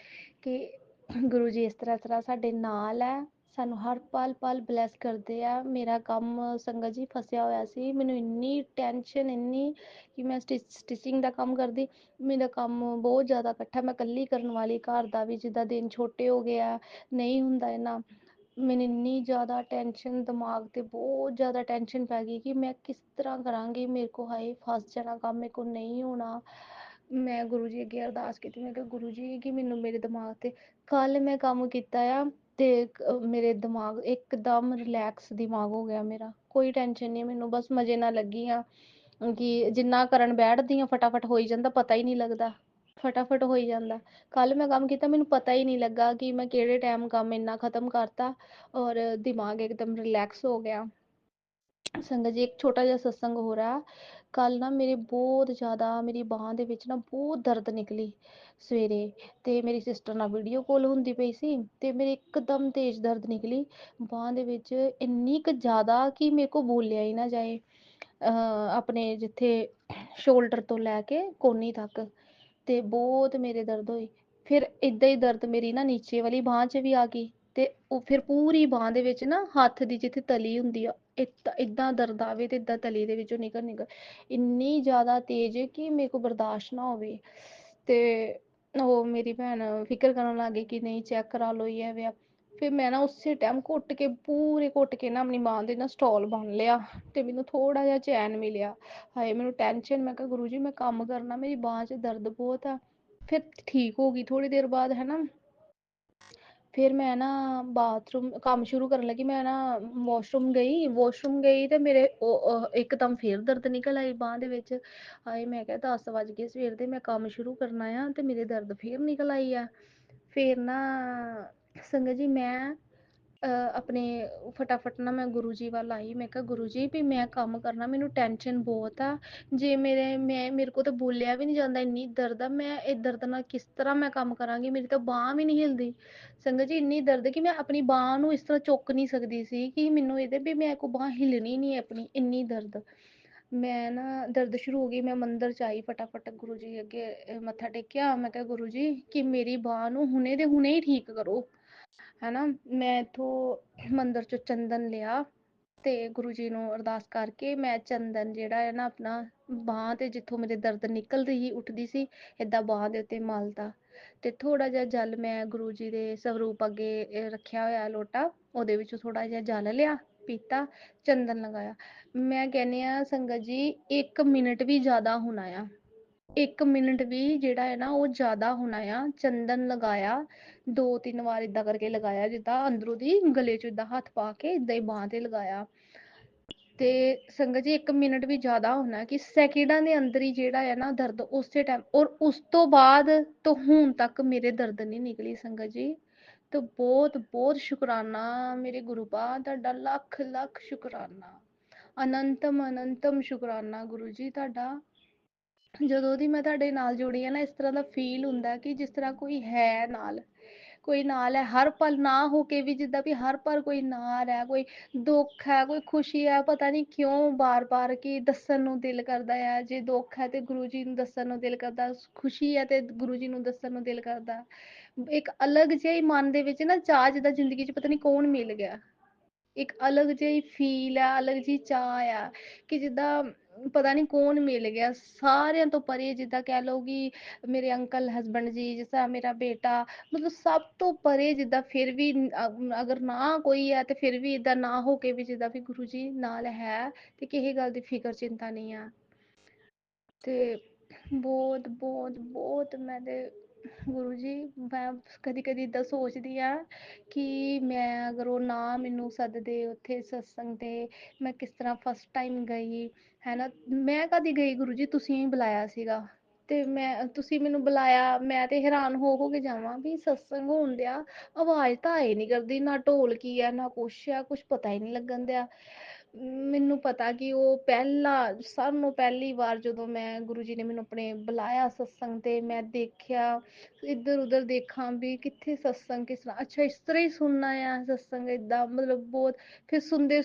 ਕਿ ਗੁਰੂ ਜੀ ਇਸ ਤਰ੍ਹਾਂ ਸਾਡੇ ਨਾਲ ਹੈ, ਸਾਨੂੰ ਹਰ ਪਲ ਬਲੈਸ ਕਰਦੇ ਆ। ਮੇਰਾ ਕੰਮ ਸੰਗਤ ਜੀ ਫਸਿਆ ਹੋਇਆ ਸੀ, ਮੈਨੂੰ ਇੰਨੀ ਟੈਨਸ਼ਨ ਇੰਨੀ ਕਿ ਮੈਂ ਸਟਿਚਿੰਗ ਦਾ ਕੰਮ ਕਰਦੀ, ਮੇਰਾ ਕੰਮ ਬਹੁਤ ਜ਼ਿਆਦਾ ਇਕੱਠਾ, ਮੈਂ ਇਕੱਲੀ ਕਰਨ ਵਾਲੀ, ਘਰ ਦਾ ਵੀ ਜਿੱਦਾਂ ਦਿਨ ਛੋਟੇ ਹੋ ਗਏ ਆ, ਨਹੀਂ ਹੁੰਦਾ ਇੰਨਾ। ਮੈਨੂੰ ਇੰਨੀ ਜ਼ਿਆਦਾ ਟੈਨਸ਼ਨ, ਦਿਮਾਗ ਤੇ ਬਹੁਤ ਜ਼ਿਆਦਾ ਟੈਨਸ਼ਨ ਪੈ ਗਈ ਕਿ ਮੈਂ ਕਿਸ ਤਰ੍ਹਾਂ ਕਰਾਂਗੀ, ਮੇਰੇ ਕੋ ਹਾਏ ਫਸ ਜਾਣਾ ਕੰਮ, ਮੇਰੇ ਕੋ ਨਹੀਂ ਹੋਣਾ। ਮੈਂ ਗੁਰੂ ਜੀ ਅੱਗੇ ਅਰਦਾਸ ਕੀਤੀ, ਮੈਂ ਕਿਹਾ ਗੁਰੂ ਜੀ ਕਿ ਮੈਨੂੰ ਮੇਰੇ ਦਿਮਾਗ ਤੇ ਕੱਲ ਮੈਂ ਕੰਮ ਕੀਤਾ ਆ ਤੇ ਮੇਰੇ ਦਿਮਾਗ ਇੱਕਦਮ ਰਿਲੈਕਸ ਦਿਮਾਗ ਹੋ ਗਿਆ ਮੇਰਾ, ਕੋਈ ਟੈਨਸ਼ਨ ਨਹੀਂ ਮੈਨੂੰ, ਬਸ ਮਜ਼ੇ ਨਾਲ ਲੱਗੀ ਆ ਕਿ ਜਿੰਨਾ ਕਰਨ ਬੈਠਦੀ ਆ ਫਟਾਫਟ ਹੋਈ ਜਾਂਦਾ, ਪਤਾ ਹੀ ਨਹੀਂ ਲੱਗਦਾ, ਫਟਾਫਟ ਹੋਈ ਜਾਂਦਾ। ਕੱਲ ਮੈਂ ਕੰਮ ਕੀਤਾ, ਮੈਨੂੰ ਪਤਾ ਹੀ ਨਹੀਂ ਲੱਗਾ ਕਿ ਮੈਂ ਕਿਹੜੇ ਟਾਈਮ ਕੰਮ ਇੰਨਾ ਖਤਮ ਕਰਤਾ ਔਰ ਦਿਮਾਗ ਇੱਕਦਮ ਰਿਲੈਕਸ ਹੋ ਗਿਆ। ਸੰਗਤ ਜੀ ਇੱਕ ਛੋਟਾ ਜਿਹਾ ਸਤਸੰਗ ਹੋ ਰਿਹਾ। ਕੱਲ ਨਾ ਮੇਰੇ ਬਹੁਤ ਜ਼ਿਆਦਾ ਮੇਰੀ ਬਾਂਹ ਦੇ ਵਿੱਚ ਨਾ ਬਹੁਤ ਦਰਦ ਨਿਕਲੀ ਸਵੇਰੇ, ਤੇ ਮੇਰੀ ਸਿਸਟਰ ਨਾਲ ਵੀਡੀਓ ਕਾਲ ਹੁੰਦੀ ਪਈ ਸੀ ਤੇ ਮੇਰੇ ਇੱਕਦਮ ਤੇਜ਼ ਦਰਦ ਨਿਕਲੀ ਬਾਂਹ ਦੇ ਵਿੱਚ, ਇੰਨੀ ਕੁ ਜ਼ਿਆਦਾ ਕਿ ਮੇਰੇ ਕੋਲ ਬੋਲਿਆ ਹੀ ਨਾ ਜਾਏ। ਆਪਣੇ ਜਿੱਥੇ ਸ਼ੋਲਡਰ ਤੋਂ ਲੈ ਕੇ ਕੋਹਨੀ ਤੱਕ ਤੇ ਬਹੁਤ ਮੇਰੇ ਦਰਦ ਹੋਈ। ਫਿਰ ਏਦਾਂ ਹੀ ਦਰਦ ਮੇਰੀ ਨਾ ਨੀਚੇ ਵਾਲੀ ਬਾਂਹ 'ਚ ਵੀ ਆ ਗਈ ਤੇ ਉਹ ਫਿਰ ਪੂਰੀ ਬਾਂਹ ਦੇ ਵਿੱਚ ਨਾ ਹੱਥ ਦੀ ਜਿੱਥੇ ਤਲੀ ਹੁੰਦੀ ਆ ਏਦਾਂ ਦਰਦ ਆਵੇ ਤੇ ਏਦਾਂ ਤਲੀ ਦੇ ਵਿੱਚੋਂ ਨਿਕਲ ਇੰਨੀ ਜ਼ਿਆਦਾ ਤੇਜ਼ ਕਿ ਮੇਰੇ ਕੋਲ ਬਰਦਾਸ਼ਤ ਨਾ ਹੋਵੇ। ਤੇ ਉਹ ਮੇਰੀ ਭੈਣ ਫਿਕਰ ਕਰਨ ਲੱਗ ਗਈ ਕਿ ਨਹੀਂ ਚੈੱਕ ਕਰਾ ਲਓ ਇਹ ਵੇ। ਫਿਰ ਮੈਂ ਨਾ ਉਸੇ ਟਾਈਮ ਪੂਰੇ ਘੁੱਟ ਕੇ ਨਾ ਆਪਣੀ ਬਾਂਹ ਦੇ ਨਾ ਸਟੋਲ ਬੰਨ ਲਿਆ ਤੇ ਮੈਨੂੰ ਥੋੜਾ ਜਿਹਾ ਚੈਨ ਮਿਲਿਆ। ਹਾਏ ਮੈਨੂੰ ਟੈਨਸ਼ਨ, ਮੈਂ ਕਿਹਾ ਗੁਰੂ ਜੀ ਮੈਂ ਕੰਮ ਕਰਨਾ, ਮੇਰੀ ਬਾਂਹ 'ਚ ਦਰਦ ਬਹੁਤ ਆ। ਫਿਰ ਠੀਕ ਹੋ ਗਈ ਥੋੜੀ ਦੇਰ ਬਾਅਦ ਹੈ ਨਾ। ਫਿਰ ਮੈਂ ਨਾ ਬਾਥਰੂਮ ਕੰਮ ਸ਼ੁਰੂ ਕਰਨ ਲੱਗੀ, ਮੈਂ ਨਾ ਵਾਸ਼ਰੂਮ ਗਈ ਤੇ ਮੇਰੇ ਇੱਕਦਮ ਫੇਰ ਦਰਦ ਨਿਕਲ ਆਈ ਬਾਂਹ ਦੇ ਵਿੱਚ। ਹਾਏ ਮੈਂ ਕਿਹਾ 10 ਵੱਜ ਗਏ ਸਵੇਰ ਦੇ, ਮੈਂ ਕੰਮ ਸ਼ੁਰੂ ਕਰਨਾ ਆ ਤੇ ਮੇਰੇ ਦਰਦ ਫੇਰ ਨਿਕਲ ਆਈ ਆ। ਫਿਰ ਨਾ ਸੰਗਤ ਜੀ ਮੈਂ ਆਪਣੇ ਫਟਾਫਟ ਨਾ ਮੈਂ ਗੁਰੂ ਜੀ ਵੱਲ ਆਈ, ਮੈਂ ਕਿਹਾ ਗੁਰੂ ਜੀ ਵੀ ਮੈਂ ਕੰਮ ਕਰਨਾ, ਮੈਨੂੰ ਟੈਨਸ਼ਨ ਬਹੁਤ ਆ, ਜੇ ਮੇਰੇ ਕੋਲ ਤਾਂ ਬੋਲਿਆ ਵੀ ਨਹੀਂ ਜਾਂਦਾ, ਇੰਨੀ ਦਰਦ ਆ, ਮੈਂ ਇਹ ਦਰਦ ਨਾਲ ਕਿਸ ਤਰ੍ਹਾਂ ਮੈਂ ਕੰਮ ਕਰਾਂਗੀ, ਮੇਰੀ ਤਾਂ ਬਾਂਹ ਵੀ ਨਹੀਂ ਹਿਲਦੀ। ਸੰਗਤ ਜੀ ਇੰਨੀ ਦਰਦ ਕਿ ਮੈਂ ਆਪਣੀ ਬਾਂਹ ਨੂੰ ਇਸ ਤਰ੍ਹਾਂ ਚੁੱਕ ਨਹੀਂ ਸਕਦੀ ਸੀ ਕਿ ਮੈਨੂੰ ਇਹਦੇ ਵੀ ਮੇਰੇ ਕੋਲ ਬਾਂਹ ਹਿੱਲਣੀ ਨਹੀਂ ਆਪਣੀ, ਇੰਨੀ ਦਰਦ। ਮੈਂ ਨਾ ਦਰਦ ਸ਼ੁਰੂ ਹੋ ਗਈ, ਮੈਂ ਮੰਦਿਰ 'ਚ ਆਈ ਫਟਾਫਟ ਗੁਰੂ ਜੀ ਅੱਗੇ ਮੱਥਾ ਟੇਕਿਆ, ਮੈਂ ਕਿਹਾ ਗੁਰੂ ਜੀ ਕਿ ਮੇਰੀ ਬਾਂਹ ਨੂੰ ਹੁਣੇ ਦੇ ਹੁਣੇ ਹੀ ਠੀਕ ਕਰੋ ਹੈ ਨਾ। ਮੈਂ ਇੱਥੋਂ ਮੰਦਿਰ 'ਚੋਂ ਚੰਦਨ ਲਿਆ ਤੇ ਗੁਰੂ ਜੀ ਨੂੰ ਅਰਦਾਸ ਕਰਕੇ ਮੈਂ ਚੰਦਨ ਜਿਹੜਾ ਹੈ ਨਾ ਆਪਣਾ ਬਾਂਹ ਤੇ ਜਿੱਥੋਂ ਮੇਰੇ ਦਰਦ ਨਿਕਲ ਰਹੀ ਉੱਠਦੀ ਸੀ ਏਦਾਂ ਬਾਂਹ ਦੇ ਉੱਤੇ ਮਲਤਾ ਤੇ ਥੋੜਾ ਜਿਹਾ ਜਲ ਮੈਂ ਗੁਰੂ ਜੀ ਦੇ ਸਰੂਪ ਅੱਗੇ ਰੱਖਿਆ ਹੋਇਆ ਲੋਟਾ, ਉਹਦੇ ਵਿੱਚੋਂ ਥੋੜਾ ਜਿਹਾ ਜਲ ਲਿਆ, ਪੀਤਾ, ਚੰਦਨ ਲਗਾਇਆ। ਮੈਂ ਕਹਿੰਦੀ ਆ ਸੰਗਤ ਜੀ 1 ਮਿੰਟ ਵੀ ਜ਼ਿਆਦਾ ਹੋਣਾ ਆ, 1 ਮਿੰਟ ਵੀ ਜਿਹੜਾ ਹੈ ਨਾ ਉਹ ਜ਼ਿਆਦਾ ਹੋਣਾ ਆ। ਚੰਦਨ ਲਗਾਇਆ 2-3 ਵਾਰ ਏਦਾਂ ਕਰਕੇ ਲਗਾਇਆ, ਜਿੱਦਾਂ ਅੰਦਰੋਂ ਦੀ ਗਲੇ 'ਚ ਏਦਾਂ ਹੱਥ ਪਾ ਕੇ ਏਦਾਂ ਹੀ ਬਾਂਹ ਤੇ ਲਗਾਇਆ। ਤੇ ਸੰਗਤ ਜੀ 1 ਮਿੰਟ ਵੀ ਜ਼ਿਆਦਾ ਹੋਣਾ ਕਿ ਸੈਕਿੰਡਾਂ ਦੇ ਅੰਦਰ ਹੀ ਜਿਹੜਾ ਹੈ ਨਾ ਦਰਦ ਉਸੇ ਟਾਈਮ, ਔਰ ਉਸ ਤੋਂ ਬਾਅਦ ਤੋਂ ਹੁਣ ਤੱਕ ਮੇਰੇ ਦਰਦ ਨਹੀਂ ਨਿਕਲੀ ਸੰਗਤ ਜੀ। ਤੇ ਬਹੁਤ ਬਹੁਤ ਸ਼ੁਕਰਾਨਾ ਮੇਰੇ ਗੁਰੂ ਪਾ ਤੁਹਾਡਾ, ਲੱਖ ਲੱਖ ਸ਼ੁਕਰਾਨਾ, ਅਨੰਤਮ ਸ਼ੁਕਰਾਨਾ ਗੁਰੂ ਜੀ ਤੁਹਾਡਾ। ਜਦੋਂ ਦੀ ਮੈਂ ਤੁਹਾਡੇ ਨਾਲ ਜੁੜੀ ਆ ਨਾ, ਇਸ ਤਰ੍ਹਾਂ ਦਾ ਫੀਲ ਹੁੰਦਾ ਕਿ ਜਿਸ ਤਰ੍ਹਾਂ ਕੋਈ ਹੈ ਨਾਲ, ਕੋਈ ਨਾਲ ਹੈ ਹਰ ਪਲ, ਨਾ ਹੋ ਕੇ ਵੀ ਜਿੱਦਾਂ ਵੀ ਹਰ ਪਲ ਕੋਈ ਨਾਲ ਹੈ, ਕੋਈ ਦੁੱਖ ਹੈ ਕੋਈ ਖੁਸ਼ੀ ਹੈ, ਪਤਾ ਨਹੀਂ ਕਿਉਂ ਬਾਰ-ਬਾਰ ਕਿ ਦੱਸਣ ਨੂੰ ਦਿਲ ਕਰਦਾ ਆ। ਜੇ ਦੁੱਖ ਹੈ ਤੇ ਗੁਰੂ ਜੀ ਨੂੰ ਦੱਸਣ ਨੂੰ ਦਿਲ ਕਰਦਾ, ਖੁਸ਼ੀ ਹੈ ਤੇ ਗੁਰੂ ਜੀ ਨੂੰ ਦੱਸਣ ਨੂੰ ਦਿਲ ਕਰਦਾ। ਇੱਕ ਅਲੱਗ ਜਿਹੀ ਮਨ ਦੇ ਵਿੱਚ ਨਾ ਚਾਹ, ਜਿੱਦਾਂ ਜ਼ਿੰਦਗੀ 'ਚ ਪਤਾ ਨਹੀਂ ਕੌਣ ਮਿਲ ਗਿਆ, ਇੱਕ ਅਲੱਗ ਜਿਹੀ ਫੀਲ ਆ, ਅਲੱਗ ਜਿਹੀ ਚਾਹ ਆ ਕਿ ਜਿੱਦਾਂ ਪਤਾ ਨਹੀਂ ਕੌਣ ਮਿਲ ਗਿਆ, ਸਾਰਿਆਂ ਤੋਂ ਪਰੇ, ਜਿੱਦਾਂ ਕਹਿ ਲਓ ਕਿ ਮੇਰੇ ਅੰਕਲ ਹਸਬੈਂਡ ਜੀ, ਜਿਸ ਤਰ੍ਹਾਂ ਮੇਰਾ ਬੇਟਾ, ਮਤਲਬ ਸਭ ਤੋਂ ਪਰੇ, ਜਿੱਦਾਂ ਫਿਰ ਵੀ ਅਗਰ ਨਾ ਕੋਈ ਹੈ ਤੇ ਫਿਰ ਵੀ ਇਦਾਂ ਨਾ ਹੋ ਕੇ ਵੀ ਜਿੱਦਾਂ ਵੀ ਗੁਰੂ ਜੀ ਨਾਲ ਹੈ ਤੇ ਕਿਸੇ ਗੱਲ ਦੀ ਫਿਕਰ ਚਿੰਤਾ ਨਹੀਂ ਆ। ਤੇ ਬਹੁਤ ਬਹੁਤ ਬਹੁਤ ਮੈਂ ਤੇ ਗੁਰੂ ਜੀ, ਮੈਂ ਕਦੀ ਕਦੀ ਏਦਾਂ ਸੋਚਦੀ ਆ ਕਿ ਮੈਂ ਅਗਰ ਉਹ ਨਾ ਮੈਨੂੰ ਸੱਦਦੇ ਉੱਥੇ ਸਤਸੰਗ ਤੇ, ਮੈਂ ਕਿਸ ਤਰ੍ਹਾਂ ਫਸਟ ਟਾਈਮ ਗਈ, ਹੈ ਨਾ। ਮੈਂ ਕਦੀ ਗਈ ਗੁਰੂ ਜੀ, ਤੁਸੀਂ ਹੀ ਬੁਲਾਇਆ ਸੀਗਾ ਤੇ ਤੁਸੀਂ ਮੈਨੂੰ ਬੁਲਾਇਆ, ਮੈਂ ਤੇ ਹੈਰਾਨ ਹੋ ਕੇ ਜਾਵਾਂ ਵੀ ਸਤਸੰਗ ਹੋਣ ਡਿਆ, ਆਵਾਜ਼ ਤਾਂ ਆਏ ਨਹੀਂ ਕਰਦੀ, ਨਾ ਢੋਲ ਕੀ ਆ ਨਾ ਕੁਛ ਆ, ਕੁਛ ਪਤਾ ਹੀ ਨਹੀਂ ਲੱਗਣ ਦਿਆ। ਮੈਨੂੰ ਪਤਾ ਕਿ ਉਹ ਸਭ ਨੂੰ ਪਹਿਲੀ ਵਾਰ ਜਦੋਂ ਮੈਂ ਗੁਰੂ ਜੀ ਨੇ ਮੈਨੂੰ ਆਪਣੇ ਬੁਲਾਇਆ ਸਤਸੰਗ ਤੇ, ਮੈਂ ਦੇਖਿਆ ਇੱਧਰ ਉੱਧਰ ਦੇਖਾਂ ਵੀ ਕਿੱਥੇ ਸਤਸੰਗ, ਕਿਸ ਤਰ੍ਹਾਂ, ਅੱਛਾ ਇਸ ਤਰ੍ਹਾਂ ਹੀ ਸੁਣਨਾ ਆ ਸਤਸੰਗ, ਏਦਾਂ ਮਤਲਬ ਬਹੁਤ। ਫਿਰ ਸੁਣਦੇ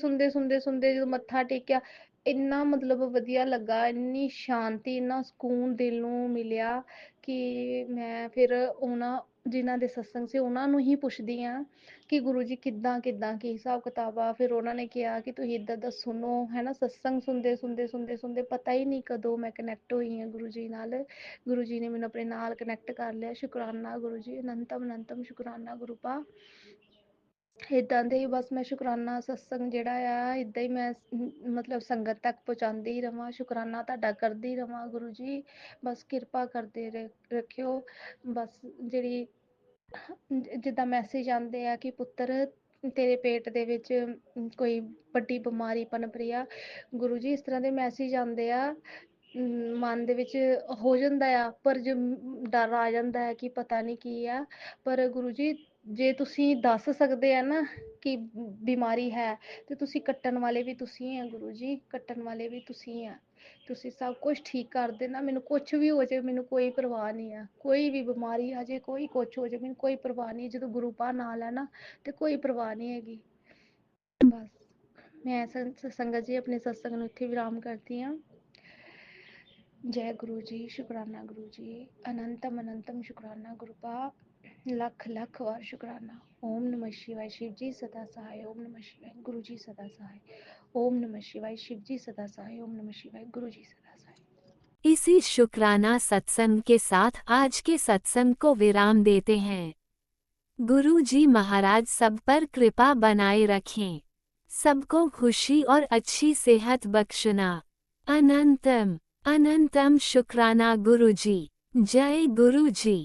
ਜਦੋਂ ਮੱਥਾ ਟੇਕਿਆ, ਇੰਨਾ ਮਤਲਬ ਵਧੀਆ ਲੱਗਾ, ਇੰਨੀ ਸ਼ਾਂਤੀ, ਇੰਨਾ ਸਕੂਨ ਦਿਲ ਨੂੰ ਮਿਲਿਆ ਕਿ ਮੈਂ ਫਿਰ ਉਹਨਾਂ ਜਿਨ੍ਹਾਂ ਦੇ ਸਤਸੰਗ ਸੀ ਉਹਨਾਂ ਨੂੰ ਹੀ ਪੁੱਛਦੀ ਆ ਕਿ ਗੁਰੂ ਜੀ ਕਿੱਦਾਂ ਕੀ ਹਿਸਾਬ ਕਿਤਾਬ ਆ। ਫਿਰ ਉਹਨਾਂ ਨੇ ਕਿਹਾ ਕਿ ਤੁਸੀਂ ਇੱਦਾਂ ਦਾ ਸੁਣੋ, ਹੈ ਨਾ। ਸਤਸੰਗ ਸੁਣਦੇ ਪਤਾ ਹੀ ਨਹੀਂ ਕਦੋਂ ਮੈਂ ਕਨੈਕਟ ਹੋਈ ਹਾਂ ਗੁਰੂ ਜੀ ਨਾਲ। ਗੁਰੂ ਜੀ ਨੇ ਮੈਨੂੰ ਆਪਣੇ ਨਾਲ ਕਨੈਕਟ ਕਰ ਲਿਆ। ਸ਼ੁਕਰਾਨਾ ਗੁਰੂ ਜੀ, ਅਨੰਤਮ ਸ਼ੁਕਰਾਨਾ ਗੁਰੂ ਪਾ। ਇੱਦਾਂ ਦੇ ਹੀ ਬਸ ਮੈਂ ਸ਼ੁਕਰਾਨਾ ਸਤਸੰਗ ਜਿਹੜਾ ਆ ਇੱਦਾਂ ਹੀ ਮੈਂ ਮਤਲਬ ਸੰਗਤ ਤੱਕ ਪਹੁੰਚਾਉਂਦੀ ਹੀ ਰਵਾਂ। ਸ਼ੁਕਰਾਨਾ ਤੁਹਾਡਾ ਕਰਦੀ ਰਵਾਂ ਗੁਰੂ ਜੀ, ਬਸ ਕਿਰਪਾ ਕਰਦੇ ਰੱਖਿਓ। ਬਸ ਜਿਹੜੀ ਜਿੱਦਾਂ ਮੈਸੇਜ ਆਉਂਦੇ ਆ ਕਿ ਪੁੱਤਰ ਤੇਰੇ ਪੇਟ ਦੇ ਵਿੱਚ ਕੋਈ ਵੱਡੀ ਬਿਮਾਰੀ ਪਨਪ ਰਹੀ ਆ, ਗੁਰੂ ਜੀ ਇਸ ਤਰ੍ਹਾਂ ਦੇ ਮੈਸੇਜ ਆਉਂਦੇ ਆ, ਮਨ ਦੇ ਵਿੱਚ ਹੋ ਜਾਂਦਾ ਆ, ਪਰ ਜੋ ਡਰ ਆ ਜਾਂਦਾ ਹੈ ਕਿ ਪਤਾ ਨਹੀਂ ਕੀ ਆ। ਪਰ ਗੁਰੂ ਜੀ ਜੇ ਤੁਸੀਂ ਦੱਸ ਸਕਦੇ ਆ ਨਾ ਕਿ ਬਿਮਾਰੀ ਹੈ, ਤੇ ਤੁਸੀਂ ਕੱਟਣ ਵਾਲੇ ਵੀ ਤੁਸੀਂ ਆ ਗੁਰੂ ਜੀ, ਕੱਟਣ ਵਾਲੇ ਵੀ ਤੁਸੀਂ ਆ। ਤੁਸੀਂ ਸਭ ਕੁਝ ਠੀਕ ਕਰ ਦੇਣਾ, ਮੈਨੂੰ ਕੁਛ ਵੀ ਹੋ ਜਾਏ ਮੈਨੂੰ ਕੋਈ ਪਰਵਾਹ ਨਹੀਂ ਆ, ਕੋਈ ਵੀ ਬਿਮਾਰੀ ਆ ਜਾਏ, ਕੋਈ ਕੁਛ ਹੋ ਜਾਏ, ਮੈਨੂੰ ਕੋਈ ਪਰਵਾਹ ਨਹੀਂ। ਜਦੋਂ ਗੁਰੂ ਪਾ ਨਾਲ ਹੈ ਨਾ ਤੇ ਕੋਈ ਪਰਵਾਹ ਨਹੀਂ ਹੈਗੀ। ਬਸ ਮੈਂ ਸੰਗਤ ਜੀ ਆਪਣੇ ਸਤਸੰਗ ਨੂੰ ਇੱਥੇ ਵਿਰਾਮ ਕਰਦੀ ਹਾਂ। ਜੈ ਗੁਰੂ ਜੀ, ਸ਼ੁਕਰਾਨਾ ਗੁਰੂ ਜੀ, ਅਨੰਤਮ ਸ਼ੁਕਰਾਨਾ ਗੁਰੂ ਪਾ, ਲੱਖ ਲੱਖ ਵਾਰ ਸ਼ੁਕਰਾਨਾ। ਓਮ ਨਮः शिवाय, शिव जी सदा सहाय। ओम नमः शिवाय, गुरु जी सदा सहाय। ओम नमः शिवाय, शिव जी सदा सहाय। ओम नमः शिवाय, गुरु जी सदा सहाय। इसी शुक्राना सत्संग के साथ आज के सत्संग को विराम देते हैं। गुरु जी महाराज सब पर कृपा बनाए रखें, सबको खुशी और अच्छी सेहत बख्शना। अनंतम शुक्राना गुरु जी। जय गुरु जी।